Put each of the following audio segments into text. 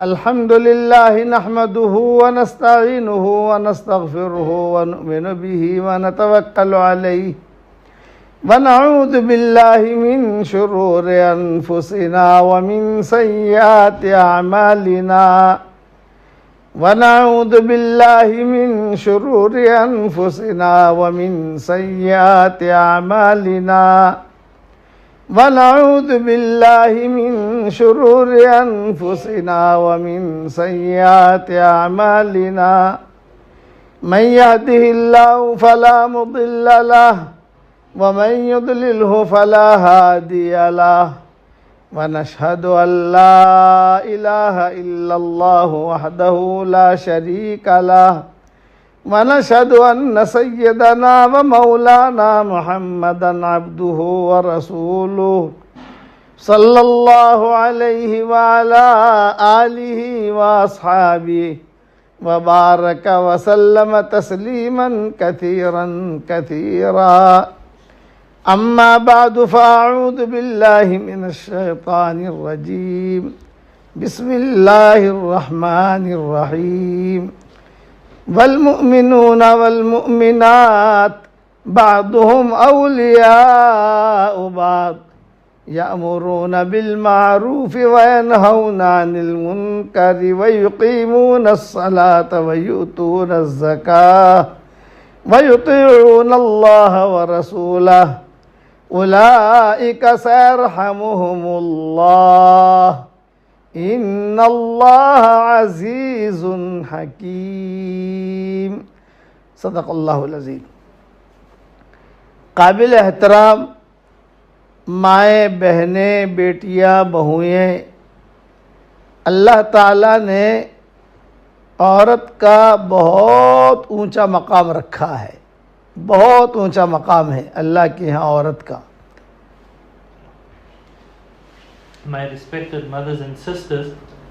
अल्हम्दुलिल्लाहि नहमदुहु व नस्तईनुहु व नस्तगफिरुहु व नुमिनु बिही व नतवक्कलु अलैहि व नऊज़ु बिल्लाहि मिन शुरूरि अनफुसिना व मिन सय्यिआति अअमालिना व नऊज़ु बिल्लाहि मिन शुरूरि अनफुसिना व मिन सय्यिआति अअमालिना वनऊज़ु बिल्लाहि मिन शुरूरि अनफुसिना व मिन सय्यिआति अअमालिना मन यहदिहिल्लाहु फला मुदिल्ल लहु व मन युद्लिलहु फला हादिय लहु व नशहदु अल्ला इलाहा इल्लल्लाहु वहदहु ला शरीका लहु व नशहदु अन्न सय्यदना व मौलाना मुहम्मदन अब्दुहु व रसूलुहु सल्लल्लाहु अलैहि व अला आलिहि व अस्हाबिहि व बारक व सल्लम तस्लीमन कसीरन कसीरा अम्मा बअदु फ़अऊज़ु बिल्लाहि मिनश शैतानिर रजीम बिस्मिल्लाहिर रहमानिर रहीम वल्मुमिनून वल्मुमिनात बअदुहुम औलियाउ बअद यअमुरून बिलमारूफ़ि व यनहौना अनिल मुनकरि व युक़ीमूनस सलात व युतूनज़ ज़कात व युतीऊनल्लाह व रसूलहु उलाइका सयरहमुहुमुल्लाह इन्नल्लाह अज़ीज़ुन हकीम। सदक़ल्लाहुल अज़ीम। काबिल एहतराम माएँ, बहनें, बेटियाँ, बहुएँ, अल्लाह ताला ने औरत का बहुत ऊंचा मकाम रखा है, बहुत ऊंचा मकाम है अल्लाह के यहाँ औरत का। My respected mothers and sisters,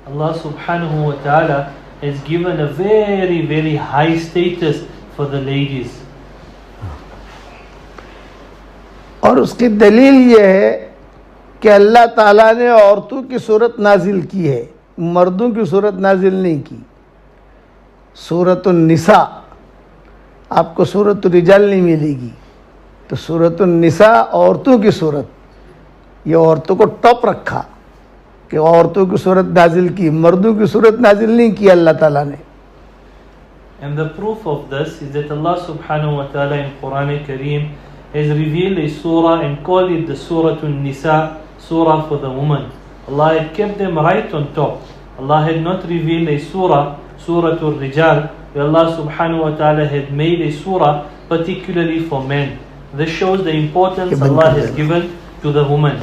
Allah subhanahu wa ta'ala has given a very, very high status for the ladies. और उसकी दलील ये है कि अल्लाह ताला ने औरतों की सूरत नाजिल की है, मर्दों की सूरत नाजिल नहीं की। सूरतुन निसा, आपको सूरतुल रिजाल नहीं मिलेगी, तो सूरतुन निसा औरतों की सूरत, ये औरतों को टॉप रखा कि औरतों की सूरत नाजिल की, मर्दों की सूरत नाजिल नहीं की अल्लाह ताला ने। And the proof of this is that Allah subhanahu wa ta'ala in Quran Kareem has revealed a surah and called it the Suratun Nisa, surah for the woman. Allah had kept them right on top. Allah had not revealed a surah, Suratul Rijal, where Allah subhanahu wa ta'ala had made a surah particularly for men. This shows the importance Allah has given to the woman.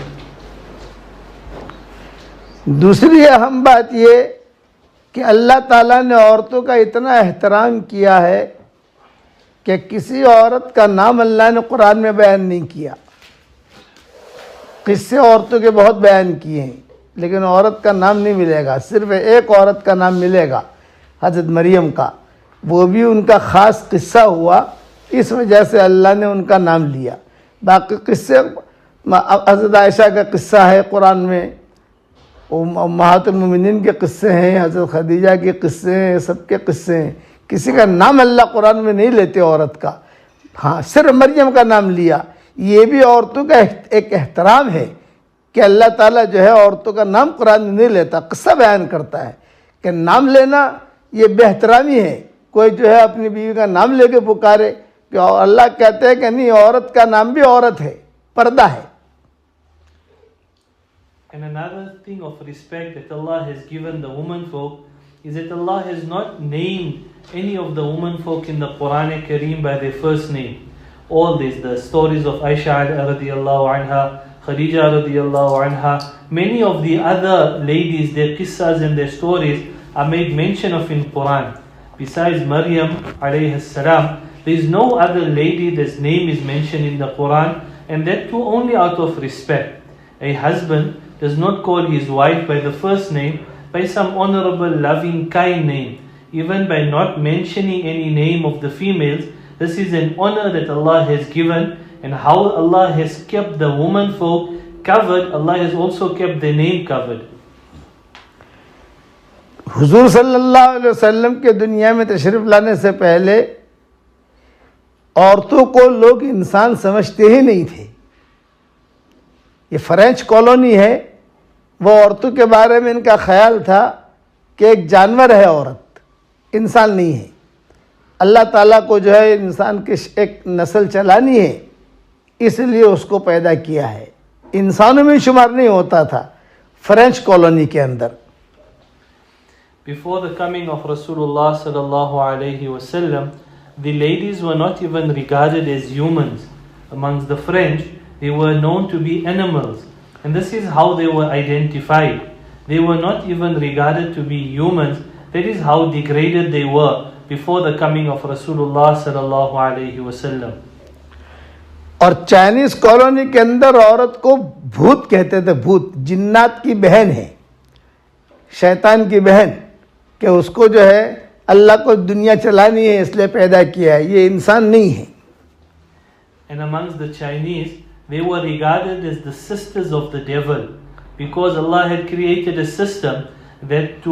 दूसरी अहम बात ये कि अल्लाह ताला ने औरतों का इतना एहतराम किया है कि किसी औरत का नाम अल्लाह ने कुरान में बयान नहीं किया। किस्से औरतों के बहुत बयान किए हैं, लेकिन औरत का नाम नहीं मिलेगा। सिर्फ एक औरत का नाम मिलेगा, हज़रत मरियम का, वो भी उनका ख़ास किस्सा हुआ, इस वजह से अल्लाह ने उनका नाम लिया। बाकी किस्से, हज़रत आयशा का किस्सा है कुरान में, उम्महातुल मोमिनीन के किस्से हैं, हज़रत खदीजा के किस्से हैं, सबके किस्से हैं। किसी का नाम अल्लाह कुरान में नहीं लेते औरत का। हाँ, सिर्फ मरियम का नाम लिया। ये भी औरतों का एक एहतराम है कि अल्लाह ताला जो है औरतों का नाम कुरान में नहीं लेता, किस्सा बयान करता है कि नाम लेना ये बेहतरामी है। कोई जो है अपनी बीवी का नाम लेके पुकारे, कि अल्लाह कहते हैं कि नहीं, औरत का नाम भी औरत है, पर्दा है। And another thing of respect that Allah has given the woman folk is that Allah has not named any of the woman folk in the Quran Kareem by their first name. All these, the stories of Aisha radiallahu anha, Khadija radiallahu anha, many of the other ladies, their qissas and their stories are made mention of in Quran. Besides Maryam alayhi salam, there is no other lady that's name is mentioned in the Quran, and that too only out of respect. A husband does not call his wife by the first name, by some honorable, loving, kind name. Even by not mentioning any name of the females, this is an honor that Allah has given, and how Allah has kept the woman folk covered, Allah has also kept their name covered. हुजूर सल्लल्लाहु अलैहि वसल्लम के दुनिया में तशरीफ़ लाने से पहले औरतों को लोग इंसान समझते ही नहीं थे। ये फ्रेंच कॉलोनी है, वो औरतों के बारे में इनका ख्याल था कि एक जानवर है औरत, इंसान नहीं है। अल्लाह ताला को जो है इंसान की एक नस्ल चलानी है, इसलिए उसको पैदा किया है। इंसानों में शुमार नहीं होता था फ्रेंच कॉलोनी के अंदर। Before the coming of Rasulullah sallallahu alaihi wasallam, the ladies were not even regarded as humans. Amongst the French, they were known to be animals, and this is how they were identified. They were not even regarded to be humans. That is how degraded they were before the coming of Rasulullah sallallahu alaihi wasallam. और Chinese colony के अंदर औरत को भूत कहते थे, भूत, जिन्नात की बहन है, शैतान की बहन, कि उसको जो है अल्लाह को दुनिया चलानी है इसलिए पैदा किया है, ये इंसान नहीं है। And amongst the Chinese, they were regarded as the sisters of the devil, because Allah had created a system that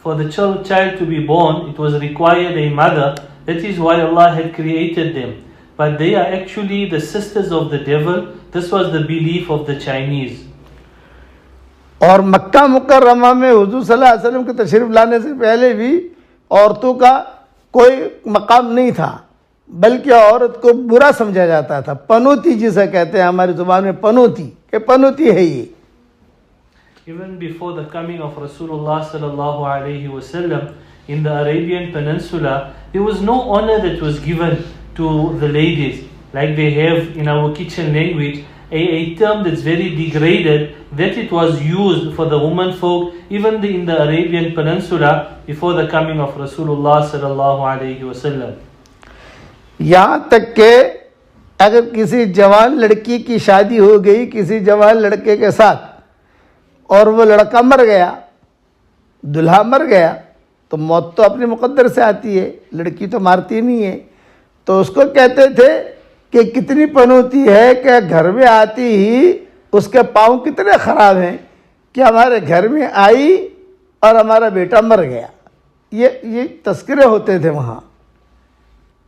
for the child to be born, it was required a mother. That is why Allah had created them. But they are actually the sisters of the devil. This was the belief of the Chinese. और मक्का मुकर्रमा में हुजूर सल्लल्लाहु अलैहि वसल्लम के तशरीफ़ लाने से पहले भी औरतों का कोई मकाम नहीं था, बल्कि औरत को बुरा समझा जाता था। पनौती जिसे कहते हैं हमारी ज़ुबान में, पनौती, कि पनौती है ये। Even before the coming of Rasulullah sallallahu alaihi wasallam in the Arabian Peninsula, there was no honor that was given to the ladies, like they have in our kitchen language, a term that's very degraded, that it was used for the woman folk, even in the Arabian Peninsula before the coming of Rasulullah sallallahu alaihi wasallam. यहाँ तक के अगर किसी जवान लड़की की शादी हो गई किसी जवान लड़के के साथ और वो लड़का मर गया, दुल्हा मर गया, तो मौत तो अपने मुकद्दर से आती है, लड़की तो मारती नहीं है। तो उसको कहते थे कि कितनी पनौती है कि घर में आती ही उसके पाँव कितने ख़राब हैं कि हमारे घर में आई और हमारा बेटा मर गया। ये तस्करे होते थे वहाँ।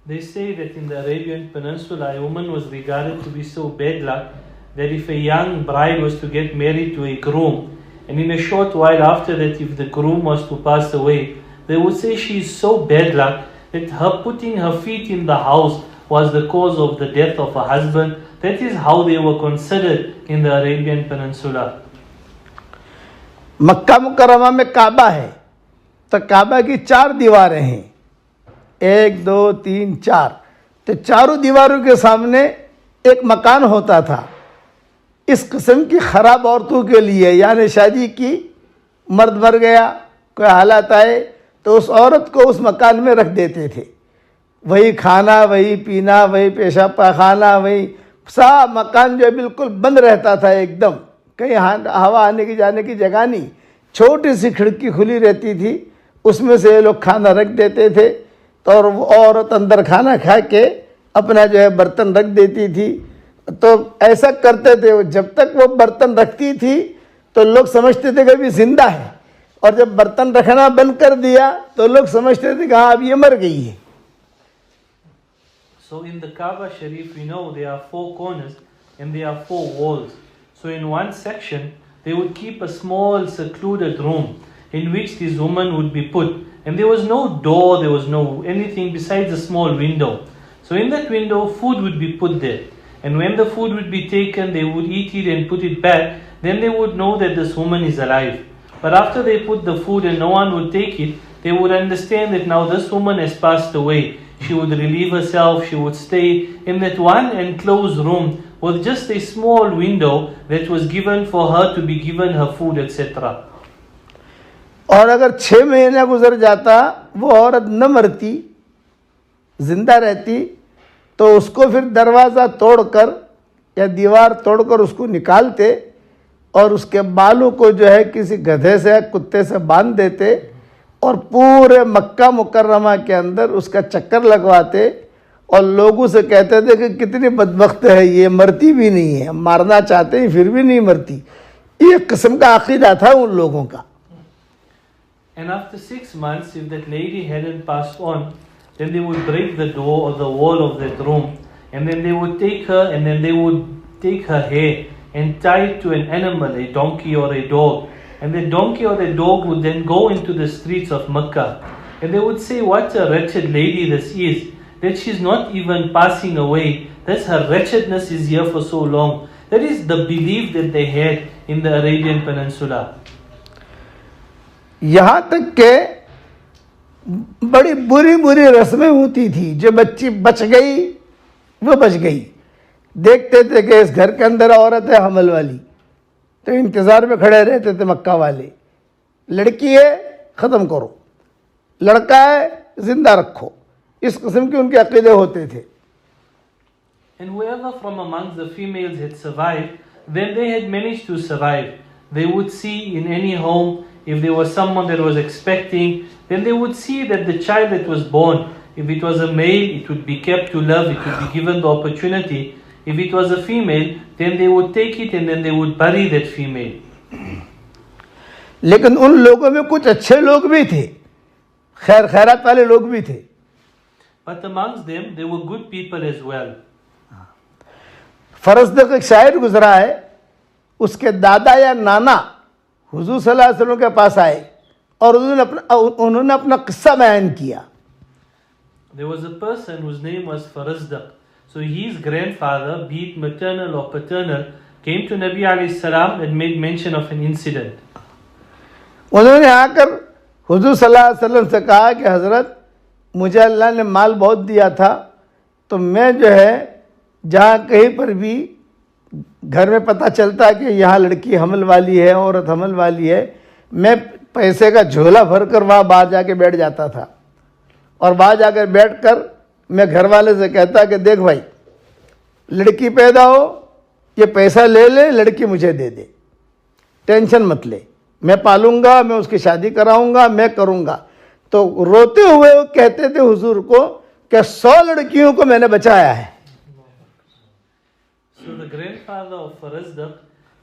They say that in the Arabian Peninsula, a woman was regarded to be so bad luck that if a young bride was to get married to a groom, and in a short while after that, if the groom was to pass away, they would say she is so bad luck that her putting her feet in the house was the cause of the death of her husband. That is how they were considered in the Arabian Peninsula. मक्का मुकर्रमा में काबा है, तो काबा की 4 दीवारें हैं, 1 2 3 4, तो चारों दीवारों के सामने एक मकान होता था। इस किस्म की ख़राब औरतों के लिए, यानी शादी की, मर्द मर गया, कोई हालात आए, तो उस औरत को उस मकान में रख देते थे। वही खाना, वही पीना, वही पेशाब पाखाना, वही सा मकान जो है बिल्कुल बंद रहता था एकदम, कहीं हवा आने की जाने की जगह नहीं। छोटी सी खिड़की खुली रहती थी, उसमें से ये लोग खाना रख देते थे, तो और वो औरत अंदर खाना खा के अपना जो है बर्तन रख देती थी। तो ऐसा करते थे, जब तक वो बर्तन रखती थी तो लोग समझते थे कि अभी जिंदा है, और जब बर्तन रखना बंद कर दिया तो लोग समझते थे कि हाँ अब ये मर गई है। So in the Kaaba Sharif, we know there are 4 corners and there are 4 walls. So in one section, they would keep a small secluded room in which this woman would be put. And there was no door, there was no anything besides a small window. So in that window, food would be put there. And when the food would be taken, they would eat it and put it back. Then they would know that this woman is alive. But after they put the food and no one would take it, they would understand that now this woman has passed away. She would relieve herself, she would stay in that one enclosed room with just a small window that was given for her to be given her food, etc. और अगर 6 महीना गुजर जाता, वो औरत न मरती, जिंदा रहती, तो उसको फिर दरवाज़ा तोड़कर या दीवार तोड़कर उसको निकालते और उसके बालों को जो है किसी गधे से या कुत्ते से बांध देते और पूरे मक्का मुकर्रमा के अंदर उसका चक्कर लगवाते और लोगों से कहते थे कि कितनी बदबख्त है ये, मरती भी नहीं है, मारना चाहते हैं फिर भी नहीं मरती। ये किस्म का अकीदा था उन लोगों का। And after 6 months, if that lady hadn't passed on, then they would break the door or the wall of that room, and then they would take her, and then they would take her hair and tie it to an animal, a donkey or a dog. And the donkey or the dog would then go into the streets of Mecca. And they would say, what a wretched lady this is, that she's not even passing away. That's her wretchedness is here for so long. That is the belief that they had in the Arabian Peninsula. यहाँ तक के बड़ी बुरी बुरी रस्में होती थी, जो बच्ची बच गई वो बच गई। देखते थे कि इस घर के अंदर औरत है हमल वाली, तो इंतज़ार में खड़े रहते थे मक्का वाले। लड़की है ख़त्म करो, लड़का है ज़िंदा रखो, इस किस्म के उनके अक़ीदे होते थे। And whoever from amongst the females had survived, then they had managed to survive. They would see in any home, if there was someone that was expecting, then they would see that the child that was born, if it was a male, it would be kept to love, it would be given the opportunity. If it was a female, then they would take it and then they would bury that female. लेकिन उन लोगों में कुछ अच्छे लोग भी थे, खैर खैरात वाले लोग भी थे। But amongst them, there were good people as well. फरसदक एक शायर गुजरा है, उसके दादा या नाना हुजूर सल्लल्लाहु अलैहि वसल्लम के पास आए और उन्होंने अपना किस्सा बयान किया। There was a person whose name was Farazdaq. So his grandfather, be it maternal or paternal, came to Nabi alayhi salam and made mention of an incident. उन्होंने आकर हुजूर सल्लल्लाहु अलैहि वसल्लम से कहा कि हज़रत, मुझे अल्लाह ने माल बहुत दिया था, तो मैं जो है जहाँ कहीं पर भी घर में पता चलता है कि यहाँ लड़की हमल वाली है, औरत हमल वाली है, मैं पैसे का झोला भर कर वहाँ बाहर जाके बैठ जाता था और बाहर जाकर बैठकर मैं घर वाले से कहता कि देख भाई, लड़की पैदा हो, ये पैसा ले ले, लड़की मुझे दे दे, टेंशन मत ले, मैं पालूंगा, मैं उसकी शादी कराऊंगा, मैं करूंगा। तो रोते हुए वो कहते थे हुजूर को कि 100 लड़कियों को मैंने बचाया है। So the grandfather of Farazdaq,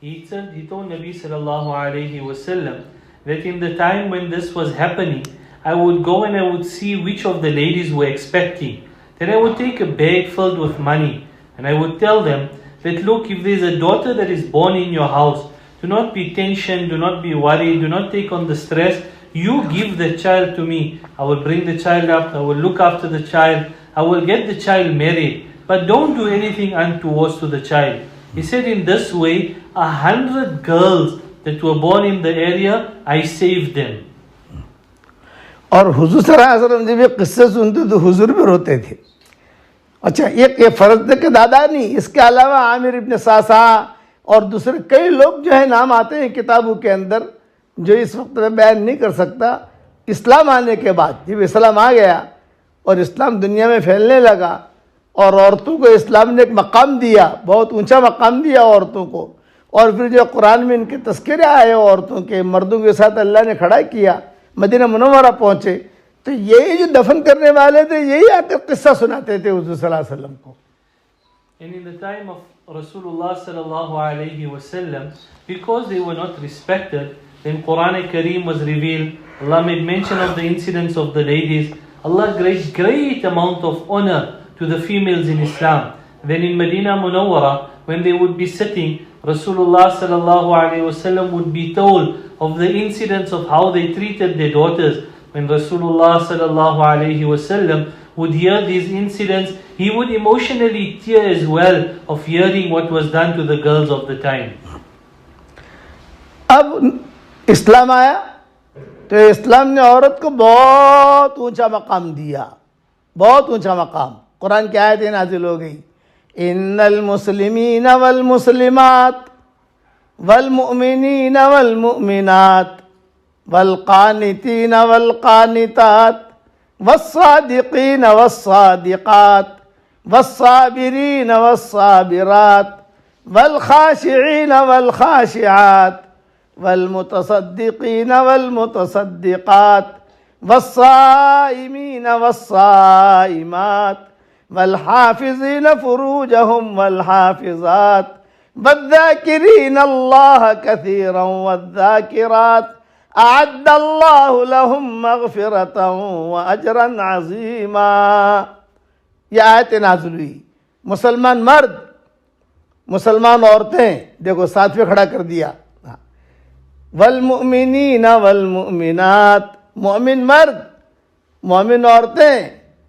he told Nabi sallallahu alayhi wasallam that in the time when this was happening, I would go and I would see which of the ladies were expecting. Then I would take a bag filled with money and I would tell them that look, if there's a daughter that is born in your house, do not be tensioned, do not be worried, do not take on the stress. You give the child to me. I will bring the child up, I will look after the child, I will get the child married. But don't do anything untoward to the child. He said in this way, 100 girls that were born in the area, I saved them. और हुजूर सल्लल्लाहु अलैहि वसल्लम जब ये किस्से सुनते तो हुजूर भी रोते थे। अच्छा, एक ये फरजदक के दादा नहीं, इसके अलावा आमिर इब्न सासा और दूसरे कई लोग जो है नाम आते हैं किताबों के अंदर, जो इस वक्त में बयान नहीं कर सकता। इस्लाम आने के बाद जब इस्लाम आ गया और इस्लाम दुनिया में फैलने लगा और औरतों को इस्लाम ने एक मकाम दिया, बहुत ऊंचा मकाम दिया औरतों को, और फिर जो कुरान में इनके तस्करे आए औरतों के, मर्दों के साथ अल्लाह ने खड़ा किया, मदीना मुनव्वरा पहुँचे, तो यही जो दफन करने वाले थे यही आकर किस्सा सुनाते थे हुजूर सल्लल्लाहु अलैहि वसल्लम को। And in the time of Rasulullah sallallahu alayhi wasallam, because they were not respected, then Quran Kareem was revealed. Allah made mention of the incidents of the ladies. Allah gave great amount of honor to the females in Islam. Then in Medina Munawwara, when they would be sitting, Rasulullah sallallahu alayhi wasallam would be told of the incidents of how they treated their daughters. When Rasulullah sallallahu alayhi wasallam would hear these incidents, he would emotionally tear as well of hearing what was done to the girls of the time. अब इस्लाम आया तो इस्लाम ने औरत को बहुत ऊंचा मकाम दिया, बहुत ऊंचा मकाम। कुरान की आयतें नाजिल हो गई, इन्नल मुस्लिमीन वल मुस्लिमात वल मुमिनीन वल मुमिनात वल कानितीन वल कानितात वस्सादिकीन वस्सादिकात वस्साबिरीन वस्साबिरात वल खाशिईन वल खाशिआत वल्मुतसद्दिकीन वल्मुतसद्दिकात वस्साइमीन वस्साइमात वल्हाफिज़ीन फुरूजहुम वल्हाफिज़ात वद्दाकिरीन अल्लाह कसीरन वद्दाकिरात अअद्दल्लाहु लहुम मग़फ़िरतन व अजरन अज़ीमा। यह आयत नाज़िल हुई। मुसलमान मर्द, मुसलमान औरतें, देखो साथ में खड़ा कर दिया, वल मुमिनीन वल मुमिनात, मोमिन मर्द, मोमिन औरतें,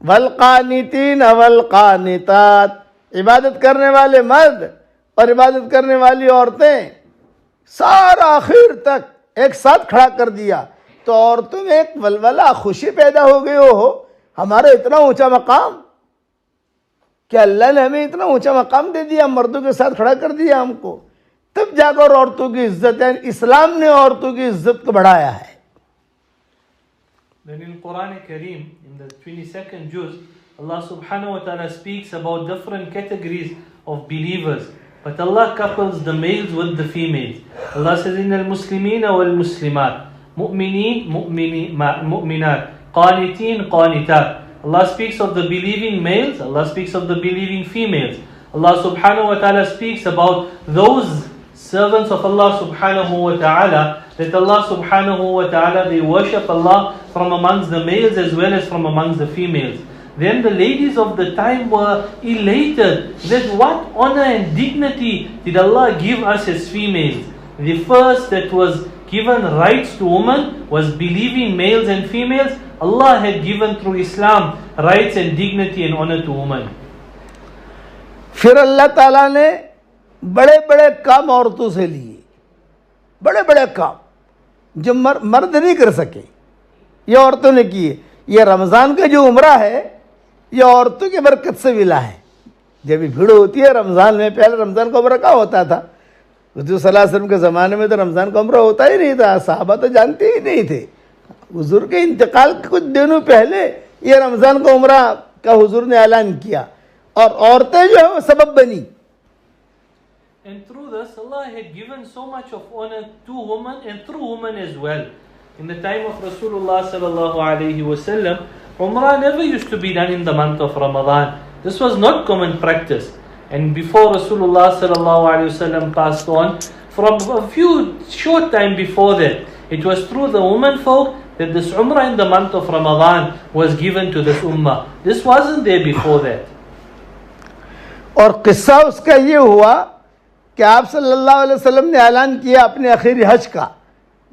वल कानितीन वल कानितात, इबादत करने वाले मर्द और इबादत करने वाली औरतें, सारा आखिर तक एक साथ खड़ा कर दिया। तो औरतों में एक वलवला, खुशी पैदा हो गई हो, हमारा इतना ऊंचा मकाम, क्या अल्लाह ने हमें इतना ऊंचा मकाम दे दिया, मर्दों के साथ खड़ा कर दिया हमको। तब जाकर औरतों की इज्जत है, इस्लाम ने औरतों की इज्जत को बढ़ाया है। Then in Quran Kareem, in the 22nd juz, Allah subhanahu wa ta'ala speaks about different categories of believers. But Allah couples the males with the females. Allah says, إِنَّ الْمُسْلِمِينَ وَالْمُسْلِمَاتِ مُؤْمِنِينَ مُؤْمِنَاتِ قَانِتِينَ قَانِتَاتِ. Allah speaks of the believing males, Allah speaks of the believing females. Allah subhanahu wa ta'ala speaks about those servants of Allah subhanahu wa ta'ala, that Allah subhanahu wa ta'ala, they worship Allah from amongst the males as well as from amongst the females. Then the ladies of the time were elated that what honor and dignity did Allah give us as females. The first that was given rights to women was believing males and females. Allah had given through Islam rights and dignity and honor to women. फिर अल्लाह ताला ने बड़े बड़े काम औरतों से लिए, बड़े बड़े काम जो मर्द नहीं कर सके, ये औरतों ने किए। ये रमज़ान का जो उम्रा है, ये औरतों की बरकत से मिला है। जब भी भीड़ होती है रमज़ान में, पहले रमज़ान का उम्रा क्या होता था? हुज़ूर सल्लल्लाहु अलैहि वसल्लम के ज़माने में तो रमज़ान का उम्रा होता ही नहीं था, सहाबा तो जानते ही नहीं थे। हुज़ूर के इंतकाल के कुछ दिनों पहले ये रमज़ान का उम्रा का हुज़ूर ने ऐलान किया, और औरतें जो है वो सबब बनी। And through this, Allah had given so much of honor to women and through women as well. In the time of Rasulullah sallallahu alaihi wasallam, Umrah never used to be done in the month of Ramadan. This was not common practice. And before Rasulullah sallallahu alaihi wasallam passed on, from a few short time before that, it was through the women folk that this Umrah in the month of Ramadan was given to this Ummah. This wasn't there before that. और किस्सा उसका ये हुआ कि आप सल्लल्लाहु अलैहि वसल्लम ने ऐलान किया अपने आखिरी हज का,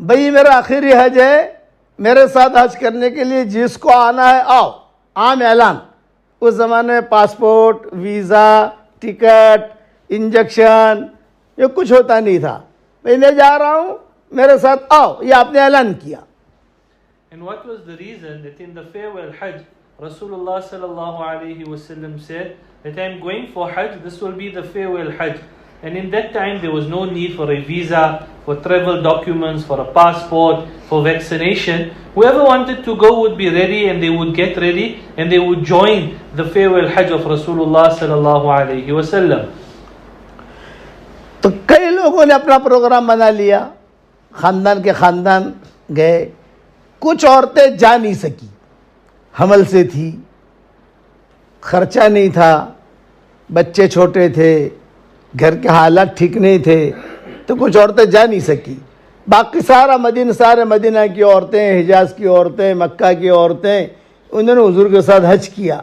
भाई मेरा आखिरी हज है, मेरे साथ हज करने के लिए जिसको आना है आओ। आम ऐलान। उस ज़माने में पासपोर्ट, वीज़ा, टिकट, इंजेक्शन ये कुछ होता नहीं था। भाई मैं जा रहा हूँ, मेरे साथ आओ, ये आपने ऐलान किया। And what was the reason that in the farewell Hajj, Rasulullah sallallahu alaihi wasallam said that I am going for Hajj, this will be the farewell Hajj. And in that time there was no need for a visa, for travel documents, for a passport, for vaccination. Whoever wanted to go would be ready and they would get ready and they would join the farewell Hajj of Rasulullah sallallahu alaihi wasallam. तो कई लोगों ने अपना programme बना लिया, खानदान के खानदान गए। कुछ औरतें जा नहीं सकी, हमल से थी, खर्चा नहीं था, बच्चे छोटे थे, घर के हालात ठीक नहीं थे, तो कुछ औरतें जा नहीं सकी। बाकी सारे मदीना की औरतें, हिजाज की औरतें, मक्का की औरतें, उन्होंने हुजूर के साथ हज किया।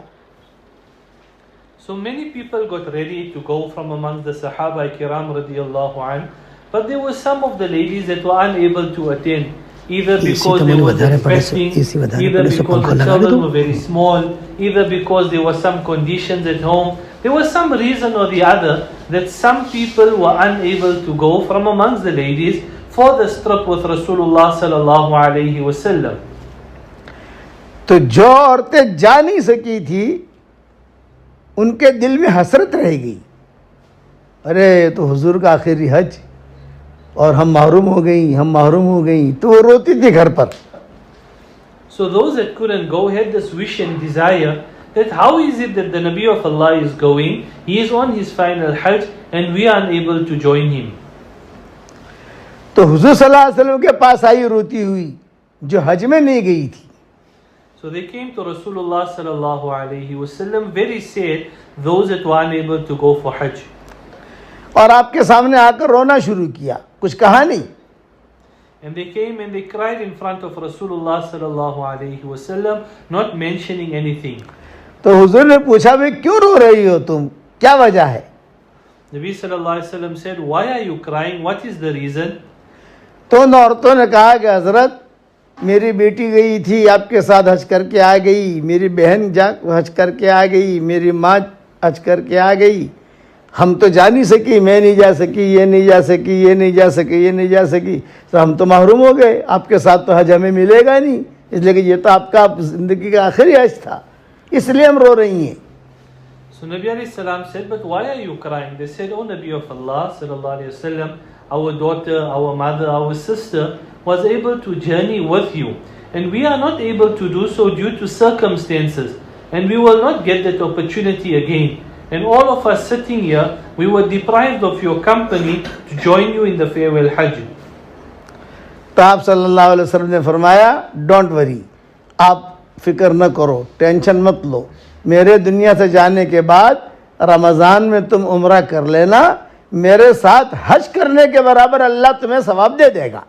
So many people got ready to go from amongst the Sahaba Kiram radiyallahu an, but there were some of the ladies that were unable to attend, either because they were expecting, either because the children were very small, either because there were some conditions at home. There was some reason or the other that some people were unable to go from amongst the ladies for this trip with Rasulullah sallallahu alaihi wasallam. तो जो औरतें जा नहीं सकी थी, उनके दिल में हसरत रह गई, अरे तो हुजूर का आखिरी हज और हम महरूम हो गई, तो वो रोती थी घर पर। So those that couldn't go had this wish and desire that how is it that the Nabi of Allah is going, he is on his final hajj and we are unable to join him. तो हुजूर सल्लल्लाहु अलैहि वसल्लम के पास आई रोती हुई जो हज में नहीं गई थी। So they came to Rasulullah sallallahu alaihi wasallam very sad, those that were unable to go for hajj. और आपके सामने आकर रोना शुरू किया, कुछ कहा नहीं। And they came and they cried in front of Rasulullah sallallahu alaihi wasallam, not mentioning anything. तो हुजूर ने पूछा, भाई क्यों रो रही हो तुम, क्या वजह है? Nabi sallallahu alaihi wasallam said, why are you crying? What is the reason? तो उन औरतों ने कहा कि हजरत, मेरी बेटी गई थी आपके साथ, हज करके आ गई, मेरी बहन हज करके आ गई, मेरी माँ हज करके आ गई, हम तो जा नहीं सकी, मैं नहीं जा सकी, ये नहीं जा सकी, ये नहीं जा सकी, ये नहीं जा सकी, तो हम तो महरूम हो गए, आपके साथ तो हज हमें मिलेगा नहीं, इसलिए कि ये तो आपका ज़िंदगी का आखिरी हज था, इसलिए हम रो रही हैं. So Nabi alayhi salam said, but why are you crying? They said, oh Nabi of Allah sallallahu alayhi wasallam, our daughter, our mother, our sister was able to journey with you, and we are not able to do so due to circumstances, and we will not get that opportunity again. And all of us sitting here, we were deprived of your company to join you in the farewell Hajj. तो आप सल्लल्लाहु अलैहि वसल्लम ने फरमाया, don't worry, आप फिक्र न करो, टेंशन मत लो, मेरे दुनिया से जाने के बाद रमज़ान में तुम उम्रा कर लेना, मेरे साथ हज करने के बराबर अल्लाह तुम्हें सवाब दे देगा.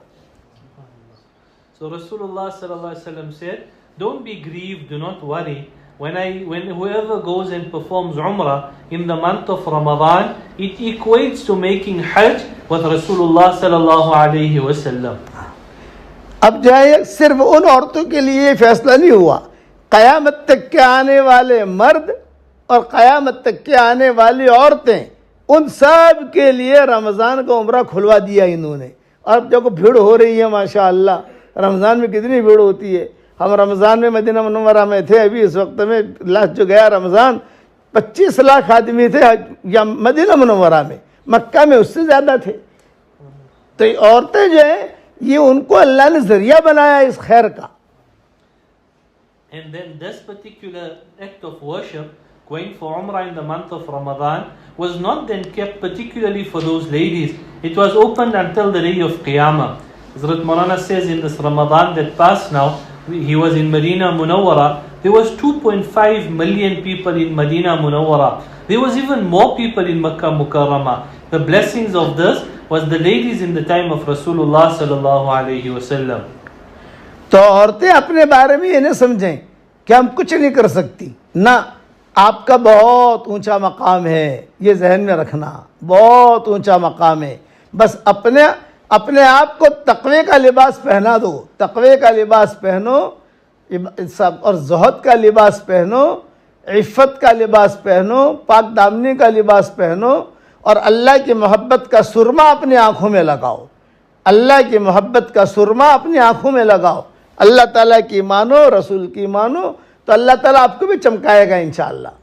So Rasulullah sallallahu alaihi wasallam said, don't be grieved, do not worry. When whoever goes and performs Umrah in the month of Ramadan, it equates to making Hajj with Rasulullah sallallahu alaihi wasallam. अब जाए, सिर्फ उन औरतों के लिए फैसला नहीं हुआ, क़यामत तक के आने वाले मर्द और क़यामत तक के आने वाली औरतें, उन सब के लिए रमज़ान का उम्रा खुलवा दिया इन्होंने. अब जो भीड़ हो रही है माशाअल्लाह, रमज़ान में कितनी भीड़ होती है. हम रमज़ान में मदीना मुनव्वरा में थे, अभी इस वक्त में लास्ट जो गया रमज़ान 25 लाख आदमी थे या मदीना मुनव्वरा में, मक्का में उससे ज़्यादा थे. तो ये औरतें जो हैं, ये उनको अल्लाह ने ज़रिया बनाया इस खैर का. And then this particular act of worship, going for Umrah in the month of Ramadan, was not then kept particularly for those ladies. It was opened until the day of Qiyamah. Hazrat Maulana says in this Ramadan that passed now, he was in Medina Munawwara, there was 2.5 million people in Medina Munawwara. There was even more people in Makkah Mukarramah. The blessings of this was the ladies in the time of Rasulullah sallallahu alayhi wasallam. तो औरतें अपने बारे में ये न समझें कि हम कुछ नहीं कर सकती ना, आपका बहुत ऊंचा मकाम है, ये जहन में रखना, बहुत ऊंचा मकाम है. बस अपने आप को तकवे का लिबास पहना दो, तकवे का लिबास पहनो, और ज़ुहद का लिबास पहनो, इफ़्फ़त का लिबास पहनो, पाक दामनी का लिबास पहनो, और अल्लाह की मोहब्बत का सुरमा अपनी आँखों में लगाओ, अल्लाह की मोहब्बत का सुरमा अपनी आँखों में लगाओ, अल्लाह ताला की मानो, रसूल की मानो, तो अल्लाह ताला आपको भी चमकाएगा इंशाअल्लाह.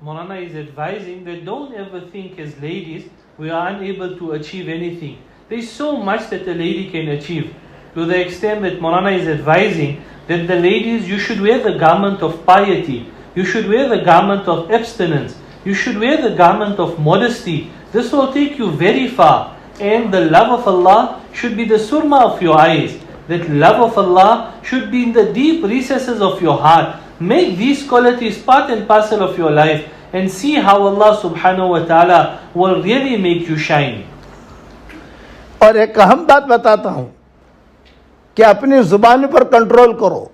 Maulana is advising that don't ever think as ladies we are unable to achieve anything. There is so much that a lady can achieve, to the extent that Maulana is advising that the ladies, you should wear the garment of piety, you should wear the garment of abstinence, you should wear the garment of modesty. This will take you very far, and the love of Allah should be the surma of your eyes. That love of Allah should be in the deep recesses of your heart. Make these qualities part and parcel of your life, and see how Allah subhanahu wa ta'ala will really make you shine. और एक अहम बात बताता हूँ कि अपनी ज़ुबान पर कंट्रोल करो,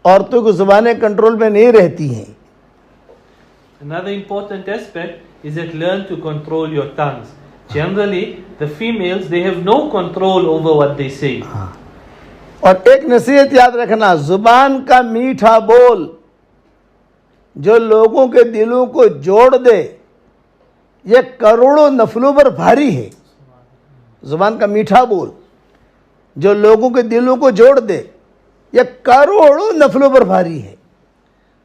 औरतों की ज़ुबानें कंट्रोल में नहीं रहती हैं. Another important aspect is that learn to control your tongues. Generally, the females, they have no control over what they say. और एक नसीहत याद रखना, ज़ुबान का मीठा बोल जो लोगों के दिलों को जोड़ दे, ये करोड़ों नफलों पर भारी है. ज़ुबान का मीठा बोल जो लोगों के दिलों को जोड़ दे, ये करोड़ों नफलों पर भारी है.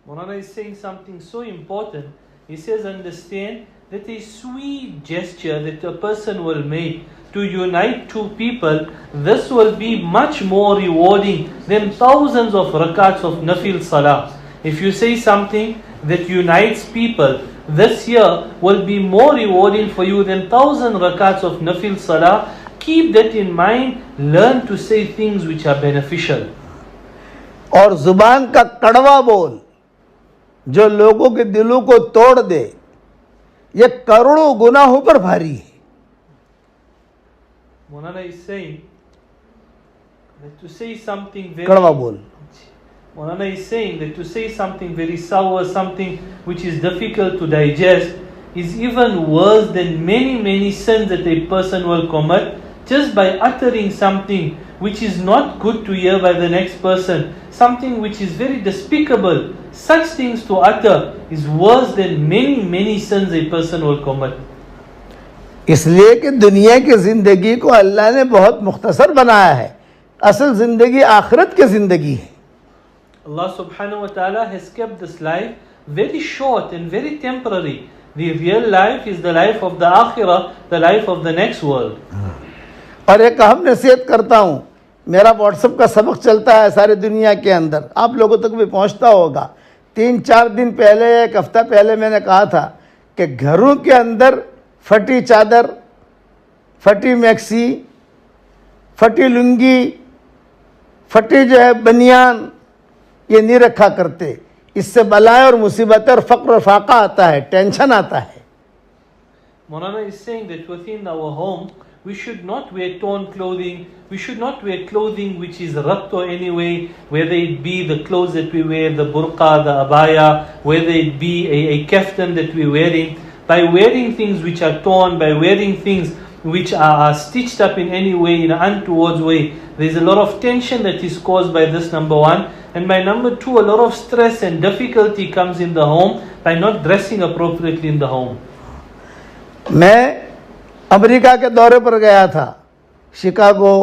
Maulana is saying something so important. He says, understand that a sweet gesture that a person will make to unite two people, this will be much more rewarding than thousands of rakats of nafil salah. If you say something that unites people, this year will be more rewarding for you than 1,000 rakats of nafil salah. Keep that in mind. Learn to say things which are beneficial. और ज़ुबान का कड़वा बोल जो लोगों के दिलों को तोड़ दे, ये करोड़ों गुनाहों पर भारी है. Maulana is saying that to say something very कड़वा बोल. Maulana is saying that to say something very sour, something which is difficult to digest, is even worse than many sins that a person will commit just by uttering something which is not good to hear by the next person, something which is very despicable. Such things to utter is worse than many sins a person will commit. इसलिए कि दुनिया की जिंदगी को अल्लाह ने बहुत मुख्तसर बनाया है. असल जिंदगी आखिरत की जिंदगी है. Allah subhanahu wa ta'ala has kept this life very short and very temporary. The real life is the life of the akhirah, the life of the next world. और एक अहम नसीहत करता हूँ. मेरा व्हाट्सएप का सबक चलता है सारी दुनिया के अंदर, आप लोगों तक भी पहुँचता होगा. 3-4 दिन पहले, एक हफ्ता पहले मैंने कहा था कि घरों के अंदर फटी चादर, फटी मैक्सी, फटी लुंगी, फटी जो है बनियान, ये नहीं रखा करते. इससे बलाएं और मुसीबतें और फक्र और फाका आता है, टेंशन आता है. Maulana is saying that within our home, we should not wear torn clothing, we should not wear clothing which is ripped or anyway, whether it be the clothes that we wear, the burqa, the abaya, whether it be a kaftan that we're wearing. By wearing things which are torn, by wearing things which are stitched up in any way, in an untoward way, there's a lot of tension that is caused by this, number one. And by number two, a lot of stress and difficulty comes in the home by not dressing appropriately in the home. मैं America के दौरे पर गया था. Chicago,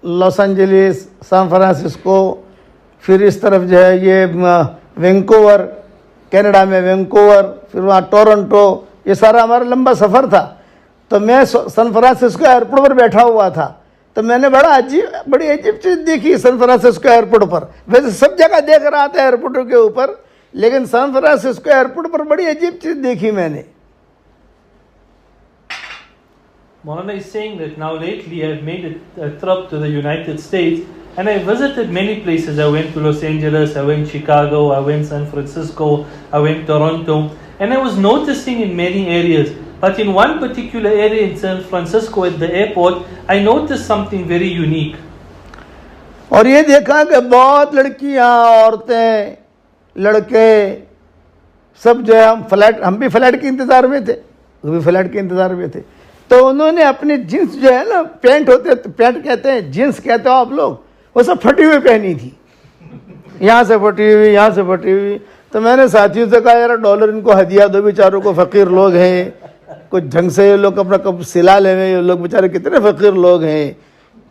Los Angeles, San Francisco, फिर इस तरफ जो है ये वैंकूवर, कनाडा में वैंकूवर, फिर वहाँ टोरंटो, ये सारा हमारा लंबा सफ़र था. तो मैं सैन फ्रांसिस्को एयरपोर्ट पर बैठा हुआ था. तो मैंने बड़ी अजीब चीज़ देखी सैन फ्रांसिस्को एयरपोर्ट पर. वैसे सब जगह देख रहा था एयरपोर्टों के ऊपर, लेकिन सैन फ्रांसिस्को एयरपोर्ट पर बड़ी अजीब चीज़ देखी मैंने. Maulana is saying that now lately I've made a trip to the United States and I visited many places. I went to Los Angeles, I went Chicago, I went San Francisco, I went Toronto, and I was noticing in many areas. But in one particular area in San Francisco at the airport, I noticed something very unique. और ये देखा कि बहुत लड़कियां, औरतें, लड़के सब जो है हम भी फ्लाइट के इंतज़ार में थे, वो भी फ्लाइट के इंतज़ार में थे. तो उन्होंने अपनी जीन्स जो है ना, पैंट कहते हैं, जीन्स कहते हो आप लोग, वो सब फटी हुई पहनी थी, यहाँ से फटी हुई, यहाँ से फटी हुई. तो मैंने साथियों से कहा यार $1 इनको हदिया दो, बेचारों को फ़कीर लोग हैं, कुछ ढंग से ये लोग अपना कब सिला ले, ये लोग बेचारे कितने फ़कीर लोग हैं.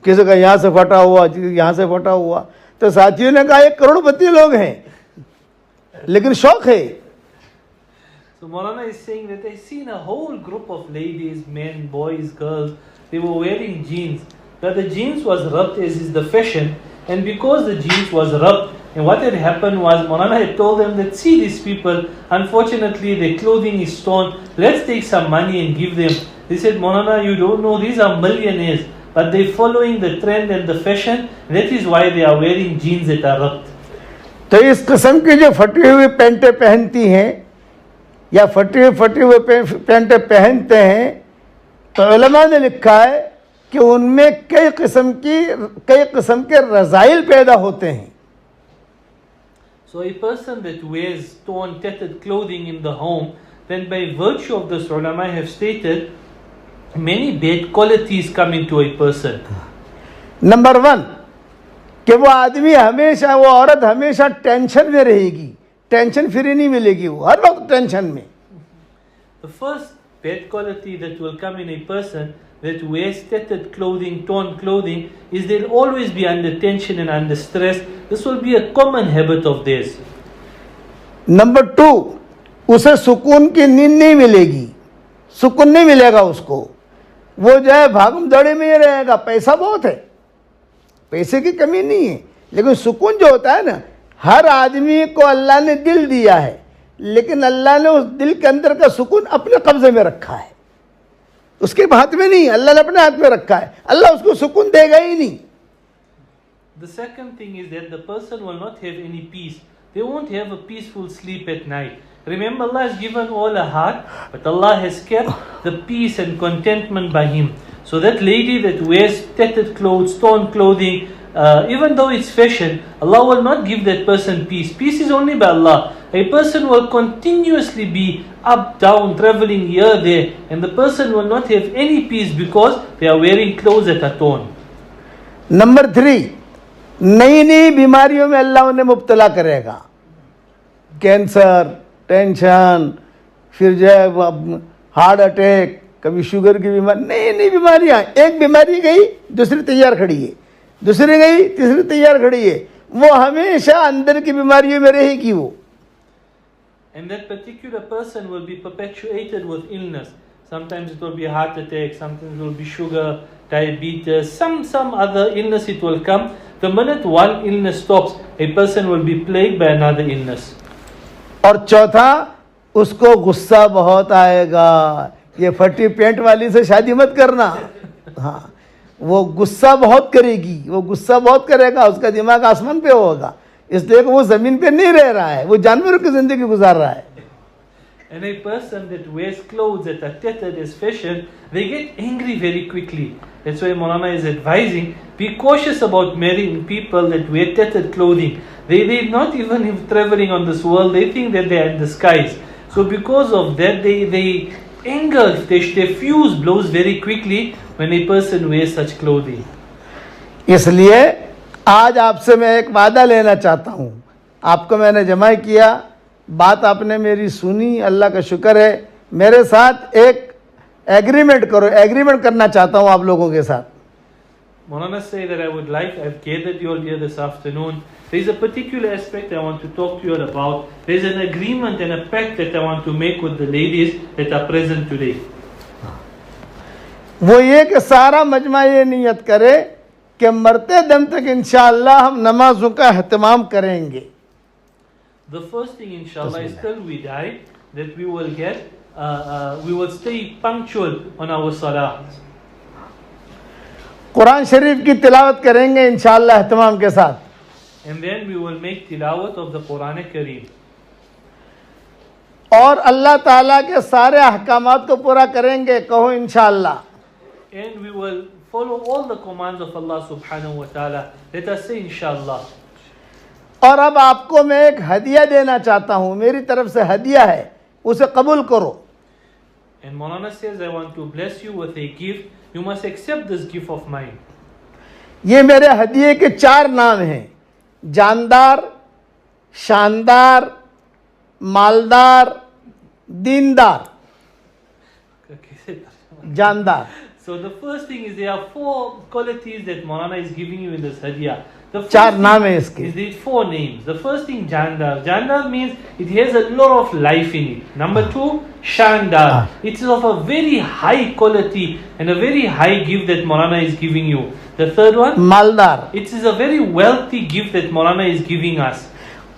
किसी का यहाँ से फटा हुआ, यहाँ से फटा हुआ. तो साथियों ने कहा ये करोड़पति लोग हैं, लेकिन शौक है. So Maulana is saying that I seen a whole group of ladies, men, boys, girls, they were wearing jeans. But the jeans was ripped as is the fashion, and because the jeans was ripped, and what had happened was Maulana had told them that see these people, unfortunately their clothing is torn, let's take some money and give them. They said, Maulana, you don't know, these are millionaires, but they're following the trend and the fashion, that is why they are wearing jeans that are ripped. तो इस किस्म की जो फटी हुई पैंटें पहनती हैं या फटी हुई पैंटें पहनते हैं, तो उलमा ने लिखा है कि उनमें कई किस्म के रज़ाइल पैदा होते हैं. So a person that wears torn, tattered clothing in the home, then by virtue of this, ulama have stated, many bad qualities come into a person. Number 1 कि वो आदमी हमेशा, वो औरत हमेशा टेंशन में रहेगी, टेंशन फ्री नहीं मिलेगी, वो हर वक्त टेंशन में. The first bad quality that will come in a person that wears tattered clothing, torn clothing, is they'll always be under tension and under stress. This will be a common habit of theirs. Number 2, उसे सुकून की नींद नहीं मिलेगी, सुकून नहीं मिलेगा उसको. वो जो है भागम दौड़े में ही रहेगा. पैसा बहुत है, पैसे की कमी नहीं है, लेकिन सुकून जो होता है ना, हर आदमी को अल्लाह ने दिल दिया है, लेकिन अल्लाह ने उस दिल के अंदर का सुकून अपने कब्जे में रखा है, उसके हाथ में नहीं, अल्लाह ने अपने हाथ में रखा है. अल्लाह उसको सुकून देगा ही नहीं. The second thing is that the person will not have any peace. They won't have a peaceful sleep at night. Remember, Allah has given all a heart, but Allah has kept the peace and contentment by Him. So that lady that wears tattered clothes, torn clothing, even though it's fashion, Allah will not give that person peace. Peace is only by Allah. A person will continuously be up, down, traveling here, there, and the person will not have any peace because they are wearing clothes that are torn. Number 3, नई नई बीमारियों में अल्लाह उन्हें मुब्तला करेगा. Cancer, tension, फिर जो है heart attack, कभी शुगर की बीमारी, नई नई बीमारियां. एक बीमारी गई, दूसरी तैयार खड़ी है, दूसरी गई, तीसरी तैयार खड़ी है. वो हमेशा अंदर की बीमारियों में रहेगी वो. And that particular person will be perpetuated with illness. Sometimes it will be heart attack, sometimes it will be sugar, diabetes, some other illness it will come. The minute one illness stops, a person will be plagued by another illness. और चौथा, उसको गुस्सा बहुत आएगा. ये फटी paint वाली से शादी मत करना. हाँ, वो गुस्सा बहुत करेगी, वो गुस्सा बहुत करेगा, उसका दिमाग आसमान पे होगा, इसलिए कि वो जमीन पे नहीं रह रहा है, वो जानवरों की जिंदगी गुजार रहा है. And a person that wears clothes that are tattered as fashion, they get angry very quickly. That's why Maulana is advising, be cautious about marrying people that wear tattered clothing. They're not even traveling on this world, they think that they are in the skies. So because of that, they anger, their fuse blows very quickly when a person wears such clothing. इसलिए आज आपसे मैं एक वादा लेना चाहता हूँ. आपको मैंने जमा किया, बात आपने मेरी सुनी, अल्लाह का शुक्र है. मेरे साथ एक एग्रीमेंट करो. एग्रीमेंट करना चाहता हूँ आप लोगों के साथ. Maulana say that I've gathered you all here this afternoon. There's a particular aspect I want to talk to you all about. There's an agreement and a pact that I want to make with the ladies that are present today. वो ये कि सारा मजमा ये नियत करे कि मरते दम तक इंशाअल्लाह हम नमाजों का एहतमाम करेंगे. The first thing, inshallah, is till we die, that we will stay punctual on our salah. Quran शरीफ की तिलावत करेंगे इंशाअल्लाह एहतमाम के साथ. And then we will make tilawat of the Quran Kareem. और अल्लाह ताला के सारे अहकामात को पूरा करेंगे. कहो इंशाअल्लाह. And we will follow all the commands of Allah subhanahu wa ta'ala. Let us say inshallah. और अब आपको मैं एक हदिया देना चाहता हूँ. मेरी तरफ से हदिया है, उसे कबूल करो. And Maulana says, I want to bless you with a gift. You must accept this gift of mine. ये मेरे हदिये के 4 नाम हैं: जानदार, शानदार, मालदार, दीनदार. जानदार. So the first thing is there are 4 qualities that Maulana is giving you in this hadiyah. The first 4 thing नाम है इसके. is these 4 names. The first thing, Jandar. Jandar means it has a lot of life in it. Number 2, Shandar. It is of a very high quality and a very high gift that Maulana is giving you. The third one, मालदार. it is a very wealthy gift that Maulana is giving us.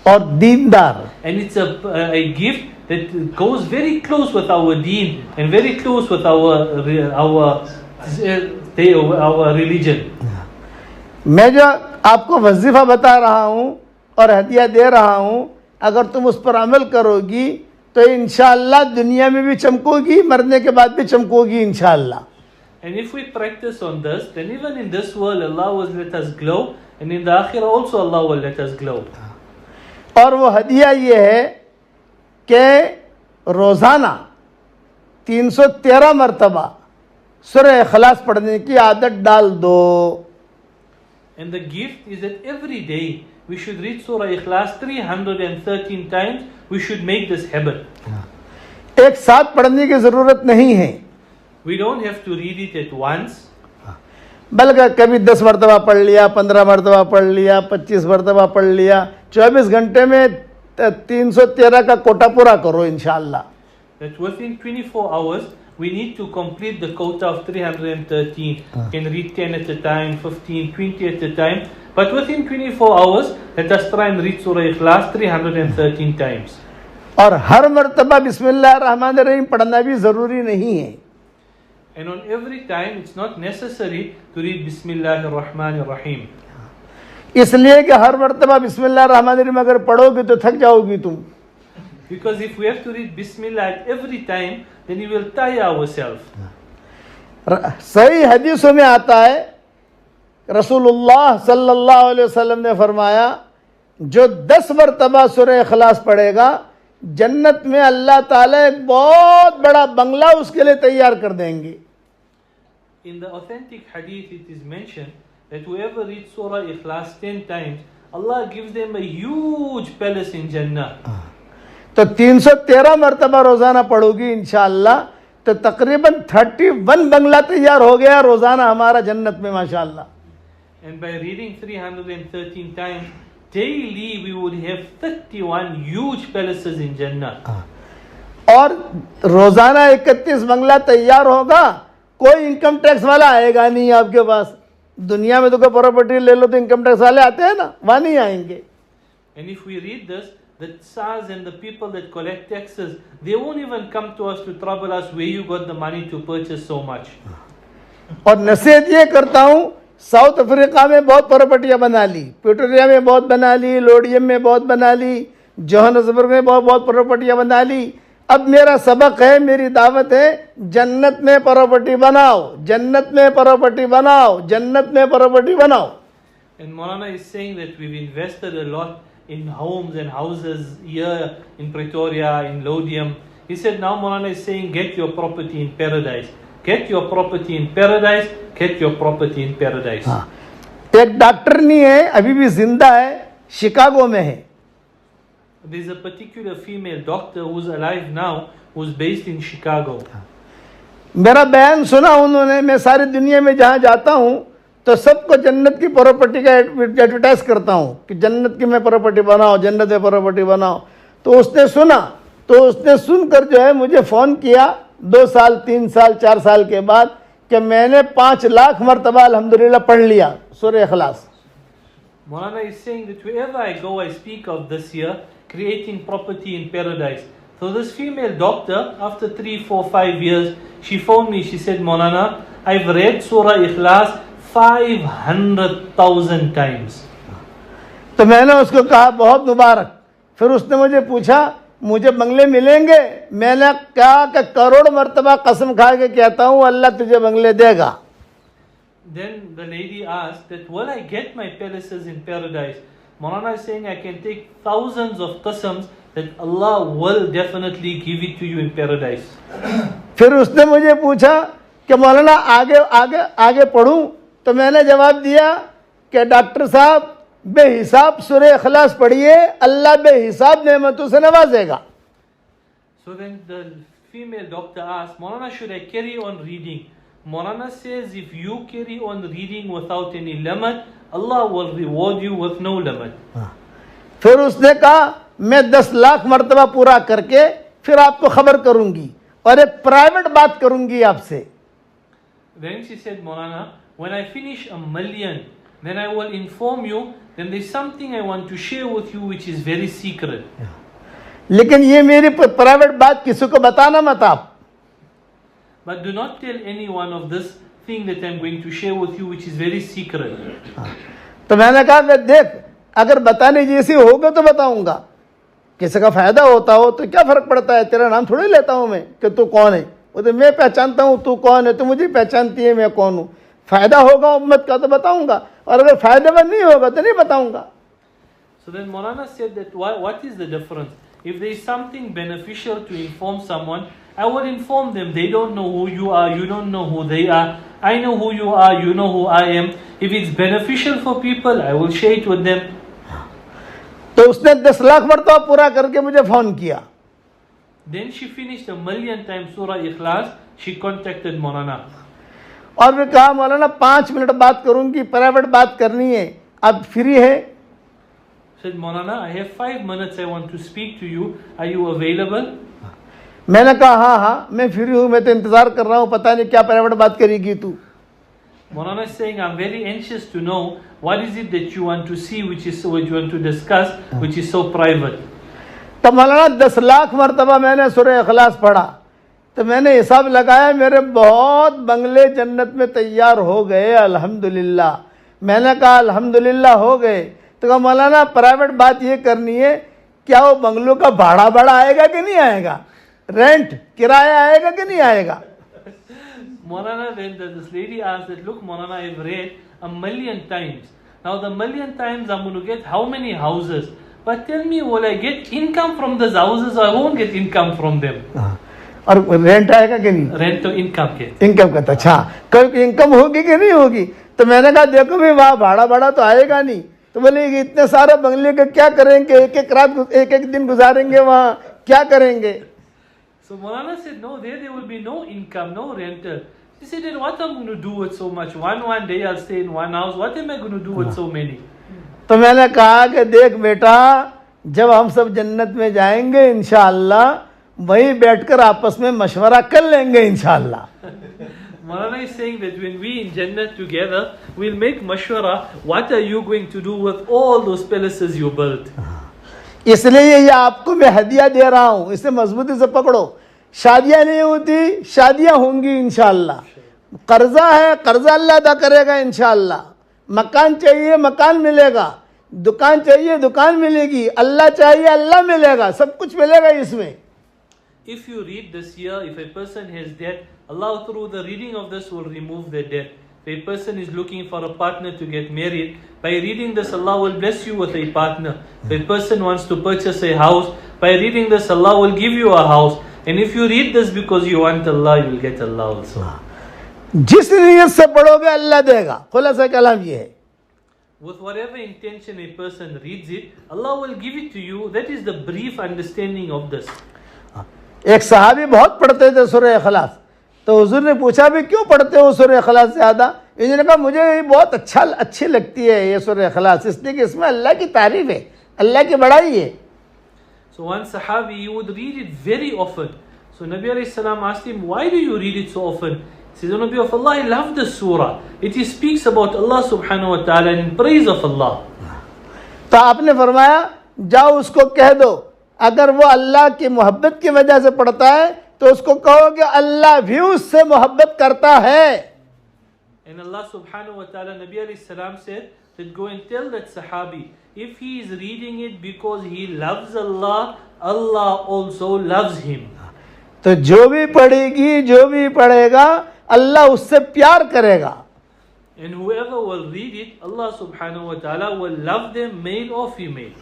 और दीनदार. And it's a gift that goes very close with our deen and very close with our religion. मैं जो आपको वजीफा बता रहा हूँ और हदिया दे रहा हूँ, अगर तुम उस पर अमल करोगी तो इंशाअल्लाह दुनिया में भी चमकोगी, मरने के बाद भी चमकोगी इंशाअल्लाह. And if we practice on this, then even in this world Allah will let us glow, and in the akhirah also Allah will let us glow. और वो हदिया ये है कि रोज़ाना 313 मरतबा सूरह इखलास पढ़ने की आदत डाल दो. And the gift is that every day we should read Surah Ikhlas 313 times. We should make this habit. एक साथ पढ़ने की ज़रूरत नहीं है. We don't have to read it at once. बल्कि कभी 10 मरतबा पढ़ लिया, 15 मरतबा पढ़ लिया, 25 मरतबा पढ़ लिया. 24 घंटे में 313 का कोटा पूरा करो इंशाअल्लाह. That within 24 hours we need to complete the quota of 313. You can read 10 at a time, 15, 20 at a time. But within 24 hours, let us try and read Surah Ikhlas 313 times. और हर मरतबा बिस्मिल्लाह रहमान रहीम पढ़ना भी ज़रूरी नहीं है. And on every time, it's not necessary to read Bismillah ar-Rahman ar-Rahim. इसलिए कि हर मरतबा बिस्मिल्लाह रहमान रहीम अगर पढ़ोगे तो थक जाओगी तुम. Because if we have to read Bismillah at every time, then we will tire ourselves. सही हदीसों में आता है, रसूलुल्लाह सल्लल्लाहु अलैहि वसल्लम ने फरमाया, जो 10 मरतबा सूरह इखलास पढ़ेगा, जन्नत में अल्लाह ताला एक बहुत बड़ा बंगला उसके लिए तैयार कर देंगे। In the authentic hadith it is mentioned that whoever reads Surah Ikhlas 10 times, Allah gives them a huge palace in Jannah. तो 313 मरतबा रोजाना पढ़ोगी इंशाअल्लाह, तो तकरीबन 31 बंगला तैयार हो गया रोजाना हमारा जन्नत में माशाअल्लाह। And by reading 313 times daily, we would have 31 huge palaces in Jannah. और रोजाना 31 बंगला तैयार होगा, कोई इनकम टैक्स वाला आएगा नहीं आपके पास। दुनिया में तो कोई प्रॉपर्टी ले लो तो इनकम टैक्स वाले आते हैं ना, वहां नहीं आएंगे। And if we read this, the tsars and the people that collect taxes, they won't even come to us to trouble us where you got the money to purchase so much. और नसीहत ये करता हूँ, south Africa में बहुत प्रॉपर्टियां बना ली, Pretoria में बहुत बना ली, लोडियम में बहुत बना ली, जोहान्सबर्ग में बहुत प्रॉपर्टियां बना ली। अब मेरा सबक है, मेरी दावत है, जन्नत में प्रॉपर्टी बनाओ, जन्नत में प्रॉपर्टी बनाओ, जन्नत में प्रॉपर्टी बनाओ। And Maulana is saying that we've invested a lot in homes and houses here in Pretoria, in Lodium. He said now Maulana is saying get your property in paradise. Get your property in paradise. Get your property in paradise. हाँ, एक doctor नहीं है, अभी भी जिंदा है, Chicago में है। There's a particular female doctor who's alive now, who's based in Chicago. मेरा बयान सुना उन्होंने। मैं सारी दुनिया में जहाँ जाता हूँ तो सबको जन्नत की प्रॉपर्टी का एडवर्टाइज करता हूँ कि जन्नत की में प्रॉपर्टी बनाओ, जन्नत में प्रॉपर्टी बनाओ। तो उसने सुना, तो उसने सुनकर जो है मुझे फ़ोन किया 2 साल 3 साल 4 साल के बाद कि मैंने 5 लाख मरतबा अल्हम्दुलिल्लाह पढ़ लिया सूरह इखलास। Maulana is saying that wherever I go, I speak of this year, creating property in paradise. So this female doctor, after 3, 4, 5 years, she phoned me. She said, Maulana, I've read Surah Ikhlas 500,000 times. तो मैंने उसको कहा बहुत मुबारक। फिर उसने मुझे पूछा मुझे बंगले मिलेंगे? मैंने कहा कि करोड़ मरतबा कसम खा के कहता हूँ अल्लाह तुझे बंगले देगा। Then the lady asked that, will I get my palaces in paradise? Maulana is saying I can take thousands of qasams that Allah will definitely give it to you in paradise. फिर उसने मुझे पूछा कि मौलाना आगे आगे आगे पढ़ूं? तो मैंने जवाब दिया कि डॉक्टर साहब बेहिसाब सूरह इखलास पढ़िए, अल्लाह बेहिसाब नेमतों से नवाजेगा। So then the female doctor asked, Maulana, should I carry on reading? Maulana says if you carry on reading without any limit, Allah will reward you with no limit. फिर उसने कहा मैं 10 लाख मरतबा पूरा करके फिर आपको खबर करूंगी और एक प्राइवेट बात करूंगी आपसे। Then she said, Maulana, when I finish 1 million, then I will inform you. Then there's something I want to share with you which is very secret. लेकिन ये मेरी प्राइवेट बात किसी को बताना मत आप। But do not tell anyone of this thing that I'm going to share with you which is very secret. तो मैंने कहा कि देख अगर बताने जैसी होगा तो बताऊंगा, किसी का फायदा होता हो तो क्या फर्क पड़ता है, तेरा नाम थोड़ी लेता हूं मैं कि तू कौन है। वो तो मैं पहचानता हूं तू कौन है, तो मुझे पहचानती है मैं कौन हूं। फायदा होगा उम्मत का तो बताऊंगा, और अगर फायदेमंद नहीं होगा तो नहीं बताऊंगा। So then Maulana said that what is the difference? If there is something beneficial to inform someone, I will inform them. They don't know who you are, you don't know who they are. I know who you are, you know who I am. If it's beneficial for people, I will share it with them. तो उसने 10 लाख मरतबा पूरा करके मुझे phone किया। Then she finished 1 million times Surah Ikhlas. She contacted Maulana. और मैं कहा मौलाना 5 मिनट बात करूंगी, प्राइवेट बात करनी है, आप फ्री है? Said Maulana, I have 5 minutes I want to speak to you. Are you available? मैंने कहा हाँ हाँ मैं फ्री हूँ, मैं तो इंतजार कर रहा हूँ, पता नहीं क्या प्राइवेट बात करेगी तू। Maulana is saying, I'm very anxious to know what is it that you want to see, which you want to discuss, which is so private. तो मौलाना 10 लाख मरतबा मैंने सूरह इखलास पढ़ा, तो मैंने हिसाब लगाया मेरे बहुत बंगले जन्नत में तैयार हो गए अल्हम्दुलिल्लाह। मैंने कहा अल्हम्दुलिल्लाह हो गए। तो कहा मौलाना प्राइवेट बात ये करनी है, क्या वो बंगलों का भाड़ा आएगा कि नहीं आएगा, रेंट किराया आएगा कि नहीं आएगा? Maulana, then this lady asked that, look Maulana, I've read 1,000,000 times. Now the 1,000,000 times I'm going to get how many houses? But tell me, will I get income from those houses or I won't get income from them? और rent आएगा कि नहीं? Rent to income के. Income का, अच्छा कोई income होगी कि नहीं होगी? तो मैंने कहा देखो भाई वहाँ भाड़ा तो आएगा नहीं, तो बोले इतने सारे बंगले के क्या करेंगे, एक एक रात एक एक दिन गुजारेंगे वहाँ, क्या करेंगे? So Maulana said, no, there will be no income, no rental. He said, then what am I going to do with so much? One day I'll stay in one house. What am I going to do with so many? तो मैंने कहा कि देख बेटा, जब हम सब जन्नत में जाएंगे इंशाअल्लाह वहीं बैठकर आपस में मशवरा कर लेंगे इंशाअल्लाह. Maulana is saying that when we in Jannah together, we'll make mashwara. What are you going to do with all those palaces you built? इसलिए ये आपको मैं हदिया दे रहा हूँ, इसे मजबूती से पकड़ो. शादियाँ नहीं होती, शादियाँ होंगी इंशाअल्लाह. कर्जा है, कर्जा अल्लाह अदा करेगा इंशाअल्लाह. मकान चाहिए, मकान मिलेगा. दुकान चाहिए, दुकान मिलेगी. अल्लाह चाहिए, अल्लाह मिलेगा. सब कुछ मिलेगा इसमें. If you read this here, if a person has debt, Allah through the reading of this will remove their debt. If a person is looking for a partner to get married, by reading this Allah will bless you with a partner. If a person wants to purchase a house, by reading this Allah will give you a house. And if you read this because you want Allah, you will get Allah also. जिस नीयत से पढ़ोगे अल्लाह देगा. खुलासा कलाम ये है. With whatever intention a person reads it, Allah will give it to you. That is the brief understanding of this. एक सहाबी बहुत पढ़ते थे सूरह इखलास, तो हुजूर ने पूछा भी क्यों पढ़ते हो सूरह इखलास ज़्यादा? इन्होंने कहा मुझे ये बहुत अच्छी लगती है ये सूरह इखलास, इसलिए कि इसमें अल्लाह की तारीफ है, अल्लाह की बड़ाई है. So one Sahabi, he would read it very often. So Nabi alayhi salam asked him, why do you read it so often? He says, O Nabi of Allah, I love this surah. It speaks about Allah subhanahu wa ta'ala and in praise of Allah. तो आपने फरमाया जाओ उसको कह दो, अगर वो अल्लाह की मोहब्बत की वजह से पढ़ता है तो उसको कहो कि अल्लाह भी उससे मोहब्बत करता है. And Allah subhanahu wa ta'ala, Nabi alayhi salam said that go and tell that Sahabi, if he is reading it because he loves Allah, Allah also loves him. तो जो भी पढ़ेगी, जो भी पढ़ेगा, अल्लाह उससे प्यार करेगा. And whoever will read it, Allah subhanahu wa ta'ala will love them, male or female.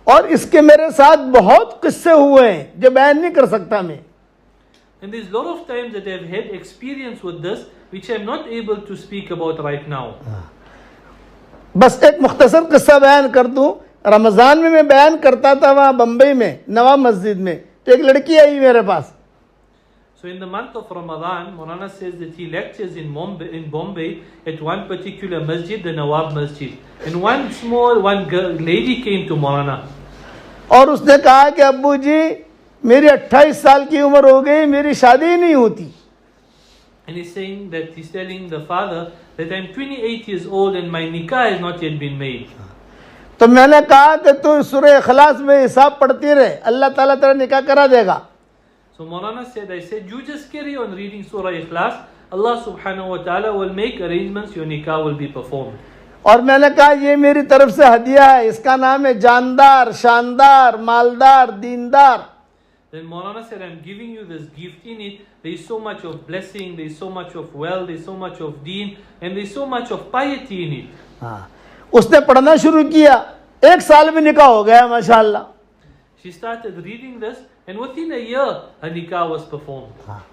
और इसके मेरे साथ बहुत किस्से हुए हैं जो बयान नहीं कर सकता मैं. And there's a lot of times that I've had experience with this, which I'm not able to speak about right now. बस एक मुख्तसर किस्सा बयान कर दूं. रमज़ान में मैं बयान करता था वहाँ बम्बई में नवाब मस्जिद में, तो एक लड़की आई मेरे पास. So in the month of Ramadan, Maulana says that he lectures in Bombay at one particular masjid, the Nawab Masjid. And one lady came to Maulana. और उसने कहा कि अब्बू जी मेरी 28 साल की उम्र हो गई, मेरी शादी ही नहीं होती. And he's telling the father that I'm 28 years old and my nikah has not yet been made. तो मैंने कहा कि तू सूरह इखलास में हिसाब पढ़ती रहे, अल्लाह ताला तेरा निकाह करा देगा. So Maulana said, I said, you just carry on reading Surah Ikhlas. Allah subhanahu wa ta'ala will make arrangements, your nikah will be performed. और मैंने कहा ये मेरी तरफ से हदिया है, इसका नाम है जानदार, शानदार, मालदार, दीनदार. Then Maulana said, I'm giving you this gift. In it, there is so much of blessing, there is so much of wealth, there is so much of deen, and there is so much of piety in it. हाँ, उसने पढ़ना शुरू किया, 1 साल में निकाह हो गया माशाल्लाह. She started reading this, and within a year, her nikah was performed. हाँ,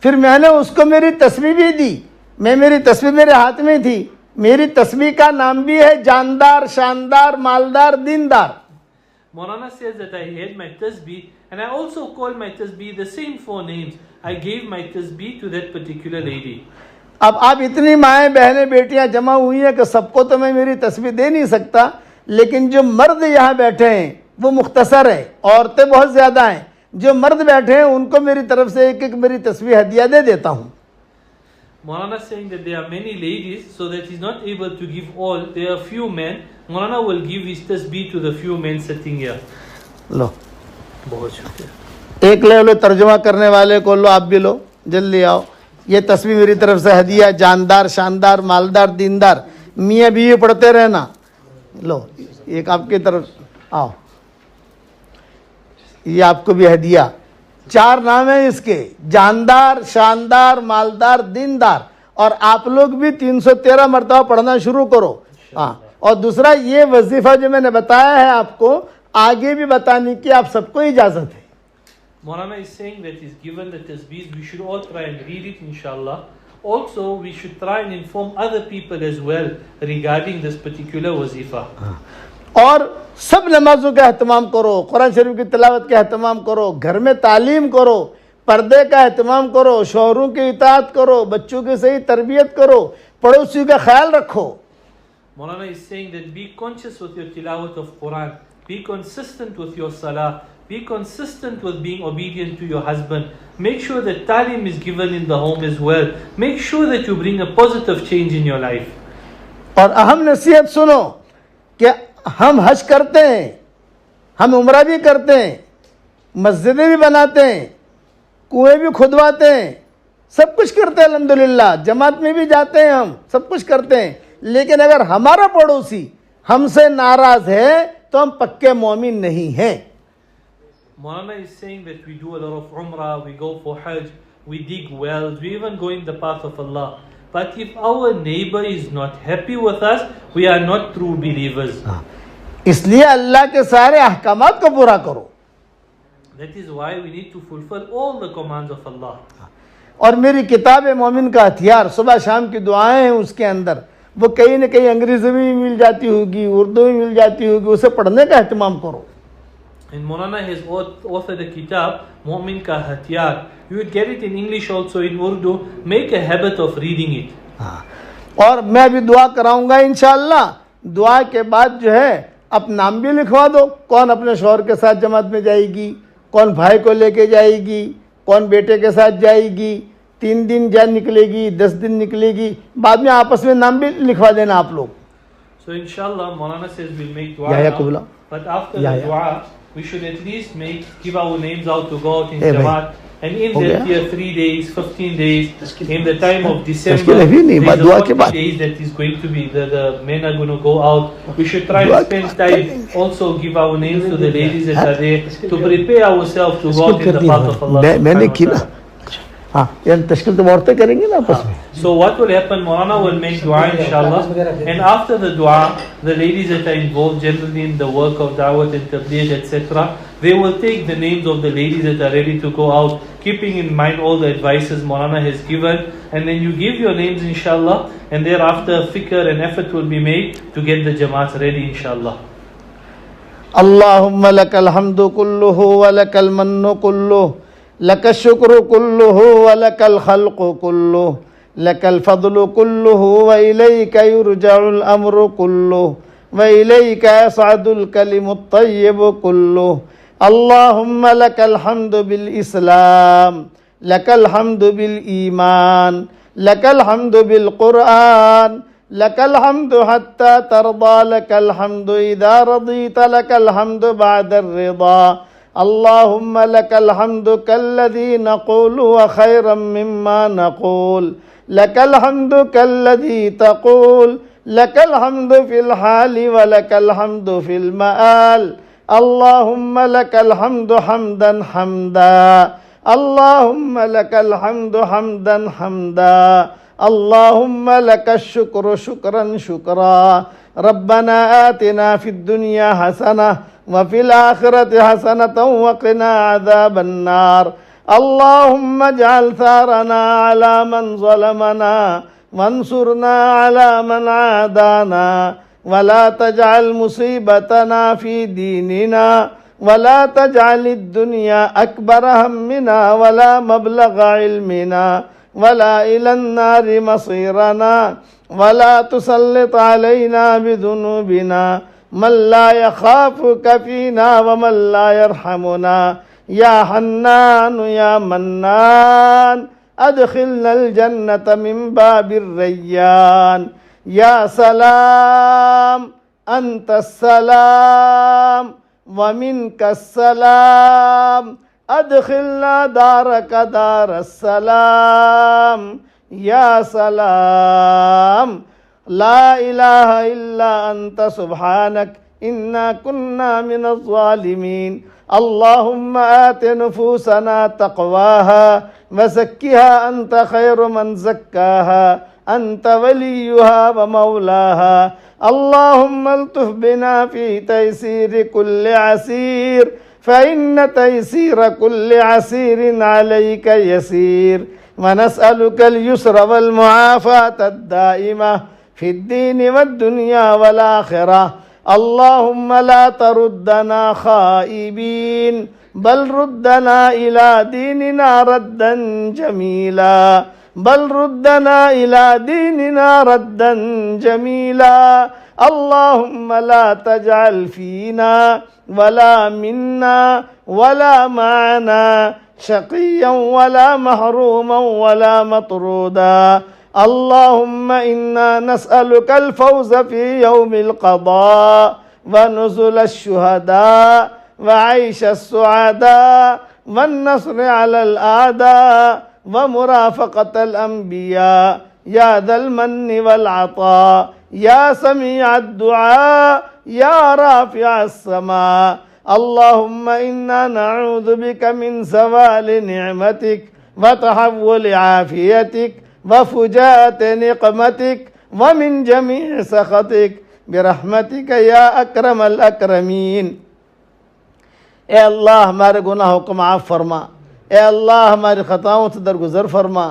फिर मैंने उसको मेरी तस्बीह भी दी. मेरी तस्बीह मेरे हाथ में थी. मेरी तस्बीह का नाम भी है जानदार, शानदार, मालदार, दीनदार. Maulana says that I had my tasbih, and I also called my tasbih the same 4 names. I gave my tasbih to that particular lady. अब आप इतनी माएँ बहनें बेटियां जमा हुई हैं कि सबको तो मैं मेरी तस्बीह दे नहीं सकता, लेकिन जो मर्द यहाँ बैठे हैं वो मुख्तसर है, औरतें बहुत ज़्यादा हैं. जो मर्द बैठे हैं उनको मेरी तरफ से एक एक मेरी तस्बीह हदिया दे देता हूँ. Maulana saying that there are many ladies, so that he's not able to give all. There are few men. Maulana will give his tasbih to the few men sitting here. लो, बहुत शुक्रिया. एक ले लो, तर्जुमा करने वाले को लो, आप भी लो, जल्दी आओ. ये तस्बीह मेरी तरफ से हदिया, जानदार, शानदार, मालदार, दीनदार. मियाँ बीवी पढ़ते रहना. लो, एक आपकी तरफ आओ, ये आपको भी हदिया. 4 नाम है इसके, जानदार, शानदार, मालदार, दीनदार। और आप लोग भी 313 मरतबा पढ़ना शुरू करो। हाँ, और दूसरा ये वजीफा जो मैंने बताया है आपको, आगे भी बताने की आप सबको इजाजत है। Maulana is saying that he's given the tasbeehs, we should all try and read it inshallah. Also, we should try and inform other people as well regarding this particular wazifa. और सब नमाजों का एहतमाम करो, कुरान शरीफ की तिलावत का एहतमाम करो, घर में तालीम करो, पर्दे का एहतमाम करो, शौहरों की इताअत करो, बच्चों की सही तरबियत करो, पड़ोसी का ख्याल रखो। Maulana is saying that be conscious with your tilawat of Quran, be consistent with your salah, be consistent with being obedient to your husband. Make sure that talim is given in the home as well. Make sure that you bring a positive change in your life. और अहम नसीहत सुनो कि हम हज करते हैं, हम उम्रा भी करते हैं, मस्जिदें भी बनाते हैं, कुएं भी खुदवाते हैं, सब कुछ करते हैं अल्हम्दुलिल्लाह, जमात में भी जाते हैं, हम सब कुछ करते हैं। लेकिन अगर हमारा पड़ोसी हमसे नाराज है तो हम पक्के मोमिन नहीं हैं। Maulana is saying that we do a lot of umrah, we go for hajj, we dig wells, we even go in the path of Allah. But if our neighbor is not happy with us, we are not true believers. इसलिए अल्लाह के सारे अहकामात को पूरा करो। That is why we need to fulfill all the commands of Allah. और मेरी किताब मोमिन का हथियार, सुबह शाम की दुआएं हैं उसके अंदर, वो कहीं न कहीं अंग्रेजी में भी मिल जाती होगी, उर्दू में मिल जाती होगी, उसे पढ़ने का एहतमाम करो। And Maulana has authored a kitab, Mu'min Ka Hatyar. You would get it in English also, in Urdu. Make a habit of reading it. हाँ, और मैं भी दुआ कराऊंगा इंशाअल्लाह। दुआ के बाद जो है अब नाम भी लिखवा दो, कौन अपने शौहर के साथ जमात में जाएगी, कौन भाई को लेके जाएगी, कौन बेटे के साथ जाएगी, 3 दिन जा निकलेगी, 10 दिन निकलेगी, बाद में आपस में नाम भी लिखवा देना आप लोग। So inshallah, Maulana says we'll make dua या now, कुबला but after the dua, we should at least give our names out to go out in Hey, Jamaat. And in that year, 3 days, 15 days, in the time of December, तश्कील अभी नहीं, there's दुआ a के 40 बाद days that is going to be, the men are going to go out. We should try and spend time, also give our names to the ladies that are there, to prepare ourselves to go out in the path of Allah. मैंने की ना, हाँ, यार तश्कील तो औरतें करेंगी ना आपस में। So what will happen, Maulana will make dua inshallah, and after the dua, the ladies that are involved generally in the work of da'wat and tabligh, etc., they will take the names of the ladies that are ready to go out, keeping in mind all the advices Maulana has given, and then you give your names inshallah, and thereafter fikr and effort will be made to get the jamaat ready inshallah. Allahumma lakal hamdu kulluhu wa lakal mannu kulluhu, lakal shukru kulluhu wa lakal khalqu kulluhu, lakal fadlu kulluhu wa ilayka yurja'ul amru kulluhu wa ilayka yas'adul kalimut tayyibu kulluhu. Allahumma lakal hamdu bil Islam, lakal hamdu bil iman, lakal hamdu bil Quran, lakal hamdu hatta tarda, lakal hamdu idha radita, lakal hamdu ba'da ar-rida. Allahumma lakal hamdu kalladhi naqulu wa khayran mimma naqul, lakal hamdu kalladhi taqul, lakal hamdu fil hali wa lakal hamdu fil ma'al. Allahumma lakal hamdu hamdan hamda, Allahumma lakal hamdu hamdan hamda, Allahumma lakal shukru shukran shukra. Rabbana atina fid dunya hasanah wa fil akhirati hasanatan wa qina adhaban nar. Allahumma ij'al tharana ala man zalamana wansurna ala man adana. ولا تجعل مصيبتنا في ديننا ولا تجعل الدنيا أكبر همنا ولا مبلغ علمنا ولا إلى النار مصيرنا ولا تسلط علينا بذنوبنا من لا يخافك فينا ومن لا يرحمنا يا حنان يا منان أدخلنا الجنة من باب الريان. या सलाम अंतस्सलाम वमिनकस्सलाम अदखिलना दारक दारस्सलाम या सलाम ला इलाहा इल्ला अंत सुब्हानक इन्ना कुन्ना मिनज़्ज़ालिमीन। अल्लाहुम्मा आति नुफूसना तक़वाहा व ज़क्किहा अंत खैरु मन ज़क्काहा अंत वलियुहा व मौलाहा। अल्लाहुम्मा अल्तुफ़ बिना फ़ी तयसीर कुल्लि असीर फ़इन्न तयसीर कुल्लि असीरिन अलैका यसीर व नस्अलुकल युस्र वल मुआफ़ात अद-दाइमा फ़िद्दीन वद्दुनिया वल आख़िरा। अल्लाहुम्मा ला तरुद्दना खाइबीन बल रुद्दना इला दीनिना रद्दन जमीला बल रुद्दना इला दीनिना रद्दन जमीला। अल्लाहुम्मा ला तजअल फीना वला मिन्ना वला माना शक़िय्यन वला महरूमन वला मतरूदा। अल्लाहुम्मा इन्ना नस्अलुकल फ़ौज़ फ़ी यौमिल क़दा व नुज़ुलश शुहदा व आइशस सुअदा व नस्र अलल आदा व मुराफ़क़तल अंबिया या ज़ल मन्नि वल अता या समीअद दुआ या राफ़िअस समा। अल्लाहुम्मा इन्ना नऊज़ु बिका मिन ज़वालि निअमतिक व तहव्वुलि आफ़ियतिक व फुजात निक़मतिक व मिन जमीअ सख़तिक बिरहमतिक या अकरमल अकरमीन। ए अल्लाह हमारे गुनाहों को माफ़ फरमा। ए अल्लाह हमारी ख़ताओं से दरगुज़र फरमा।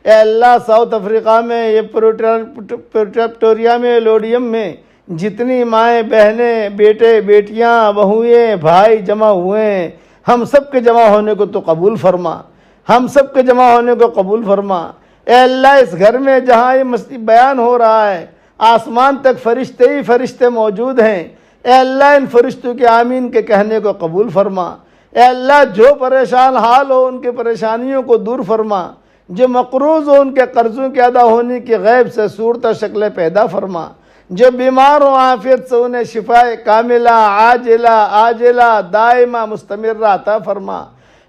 ए अल्लाह साउथ अफ्रीका में ये प्रिटोरिया में लोडियम में जितनी माएँ बहनें बेटे बेटियाँ बहुएँ भाई जमा हुए हैं, हम सब के जमा होने को तो कबूल फरमा। हम सब के जमा होने को कबूल फरमा। ए अल्लाह इस घर में जहाँ ये मस्ती बयान हो रहा है आसमान तक फरिश्ते ही फरिश्ते मौजूद हैं। ए अल्लाह इन फरिश्तों के आमीन के कहने को कबूल फरमा। ए अल्लाह जो परेशान हाल हो उनकी परेशानियों को दूर फरमा। जो मकरूज़ हो उनके कर्ज़ों के अदा होने की गैब से सूरत शक्ल पैदा फरमा। जो बीमार हो आफियत से उन्हें शिफाए कामिला आजिला आजिला दाइमा मुस्तमिर्रा अता फरमा।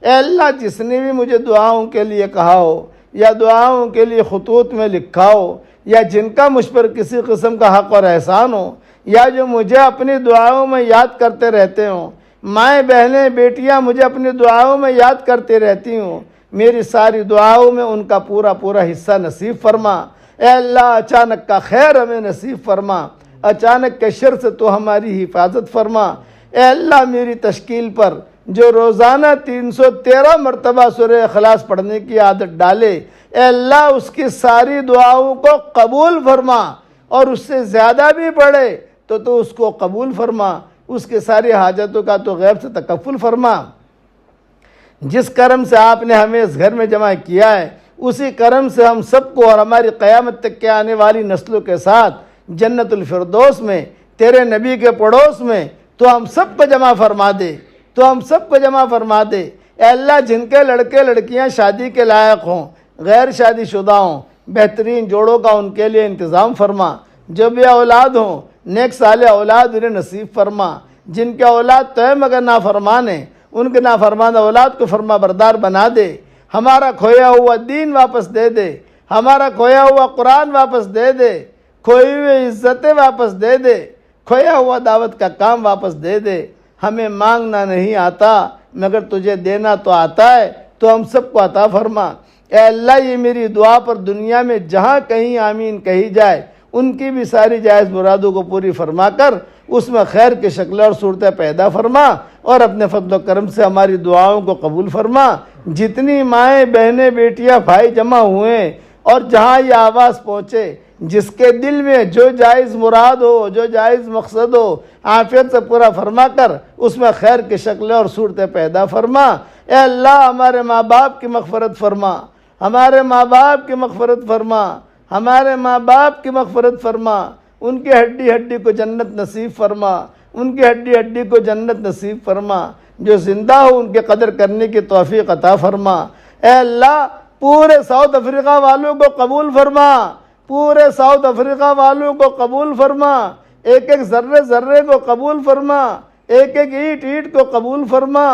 ए अल्लाह जिसने भी मुझे दुआओं के लिए कहा हो या दुआओं के लिए खुतूत में लिखा हो या जिनका मुझ पर किसी किस्म का हक़ और एहसान हो या जो मुझे अपनी दुआओं में याद करते रहते हों, माएँ बहनें बेटियाँ मुझे अपनी दुआओं में याद करती रहती हों, मेरी सारी दुआओं में उनका पूरा पूरा हिस्सा नसीब फरमा। ए अल्लाह अचानक का खैर हमें नसीब फरमा। अचानक के शर से तो हमारी हिफाजत फरमा। ए अल्लाह मेरी तश्कील पर जो रोज़ाना 313 मरतबा सूरह इखलास पढ़ने की आदत डाले, ए अल्लाह उसकी सारी दुआओं को कबूल फरमा और उससे ज़्यादा भी पढ़े तो उसको कबूल फरमा। उसके सारी हाजतों का तो गैब से तकफ़ुल फरमा। जिस करम से आपने हमें इस घर में जमा किया है उसी करम से हम सबको और हमारी क़यामत तक के आने वाली नस्लों के साथ जन्नतुल फिरदौस में तेरे नबी के पड़ोस में तो हम सबको जमा फरमा दे। तो हम सबको जमा फरमा दे। ए अल्लाह जिनके लड़के लड़कियां शादी के लायक हों, गैर शादीशुदा हों, बेहतरीन जोड़ों का उनके लिए इंतज़ाम फरमा। जो भी औलाद हों नेक साले औलाद उन्हें नसीब फरमा। जिनके औलाद तय मगर नाफरमान है उनके नाफरमान औलाद को फरमा बरदार बना दे। हमारा खोया हुआ दीन वापस दे दे। हमारा खोया हुआ कुरान वापस दे दे। खोई हुई इज्जतें वापस दे दे। खोया हुआ दावत का काम वापस दे दे। हमें मांगना नहीं आता मगर तुझे देना तो आता है, तो हम सबको अता फरमा। ए अल्लाह ये मेरी दुआ पर दुनिया में जहाँ कहीं आमीन कही जाए उनकी भी सारी जायज़ मुरादों को पूरी फरमा कर उसमें खैर की शक्ल और सूरतें पैदा फरमा और अपने फضل करम से हमारी दुआओं को कबूल फरमा। जितनी माएँ बहनें बेटियाँ भाई जमा हुए और जहाँ ये आवाज़ पहुँचे जिसके दिल में जो जायज़ मुराद हो जो जायज़ मकसद हो आफियत से पूरा फरमा कर उसमें खैर की शक्लें और सूरतें पैदा फरमा। ए अल्लाह हमारे माँ बाप की मग़फ़रत फरमा। हमारे माँ बाप की मग़फ़रत फरमा। हमारे माँ बाप की मग़फ़रत फरमा। उनकी हड्डी हड्डी को जन्नत नसीब फरमा। उनकी हड्डी हड्डी को जन्नत नसीब फरमा। जो ज़िंदा हो उनके कदर करने की तौफ़ीक़ अता फरमा। ए अल्लाह पूरे साउथ अफ्रीका वालों को कबूल फरमा। पूरे साउथ अफ्रीका वालों को कबूल फरमा। एक एक ज़र्रे ज़र्रे को कबूल फरमा। एक एक ईंट ईंट को कबूल फरमा।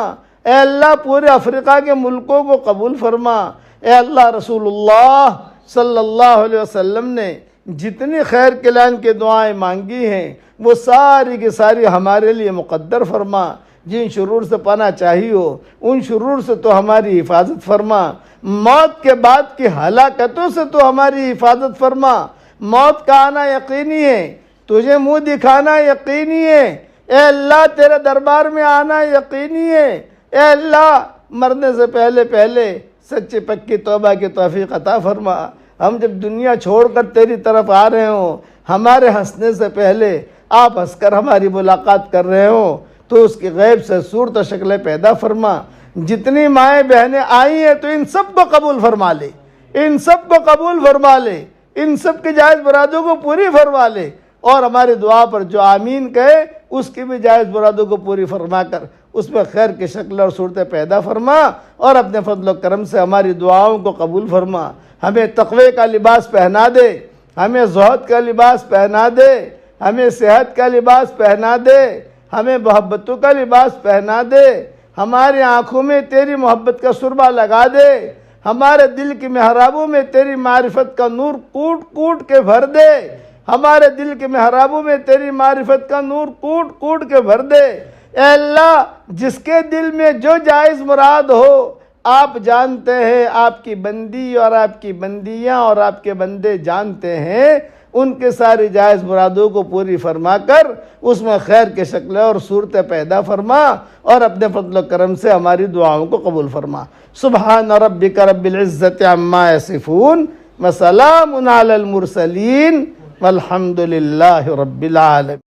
ए अल्लाह पूरे अफ्रीका के मुल्कों को कबूल फरमा। ए अल्लाह रसूलुल्लाह सल्लल्लाहु अलैहि वसल्लम ने जितनी खैर कल्याण की दुआएं मांगी हैं वो सारी की सारी हमारे लिए मुक़द्दर फरमा। जिन शुरूर से पना चाहिए हो उन शुरूर से तो हमारी हिफाजत फरमा। मौत के बाद की हलाकतों से तो हमारी हिफाजत फरमा। मौत का आना यकीनी है, तुझे मुंह दिखाना यकीनी है। ए अल्लाह तेरे दरबार में आना यकीनी है। ए अल्लाह मरने से पहले पहले सच्ची पक्की तौबा की तौफीक अता फरमा। हम जब दुनिया छोड़कर तेरी तरफ आ रहे हो, हमारे हंसने से पहले आप हंसकर हमारी मुलाकात कर रहे हो, तो उसकी गैब से सूरत शक्लें पैदा फरमा। जितनी माएँ बहनें आई हैं तो इन सब को कबूल फरमा ले, इन सब को कबूल फरमा ले, इन सब की जायज़ मुरादों को पूरी फरमा ले। और हमारी दुआ पर जो आमीन कहे उसकी भी जायज़ मुरादों को पूरी फरमा कर उसमें खैर की शक्ल और सूरतें पैदा फरमा। और अपने फजल करम से हमारी दुआओं को कबूल फरमा। हमें तक़वे का लिबास पहना दे, हमें ज़ुहद का लिबास पहना दे, हमें सेहत का लिबास पहना दे, हमें मोहब्बतों का लिबास पहना दे। हमारी आँखों में तेरी मोहब्बत का सुरमा लगा दे। हमारे दिल की महराबों में तेरी मारिफत का नूर कूट कूट के भर दे। हमारे दिल के महराबों में तेरी मारिफत का नूर कूट कूट के भर दे। ए अल्लाह जिसके दिल में जो जायज़ मुराद हो आप जानते हैं, आपकी बंदी और आपकी बंदियां और आपके बंदे जानते हैं, उनके सारी जायज़ मुरादों को पूरी फरमा कर उसमें खैर के शक्लें और सूरतें पैदा फरमा। और अपने फजल करम से हमारी दुआओं को कबूल फरमा। सुबहान रब्बिक रब्बिल इज़्ज़ति अम्मा यसिफून व सलामुन अलल मुरसलीन वल्हम्दुलिल्लाहि रब्बिल आलमीन।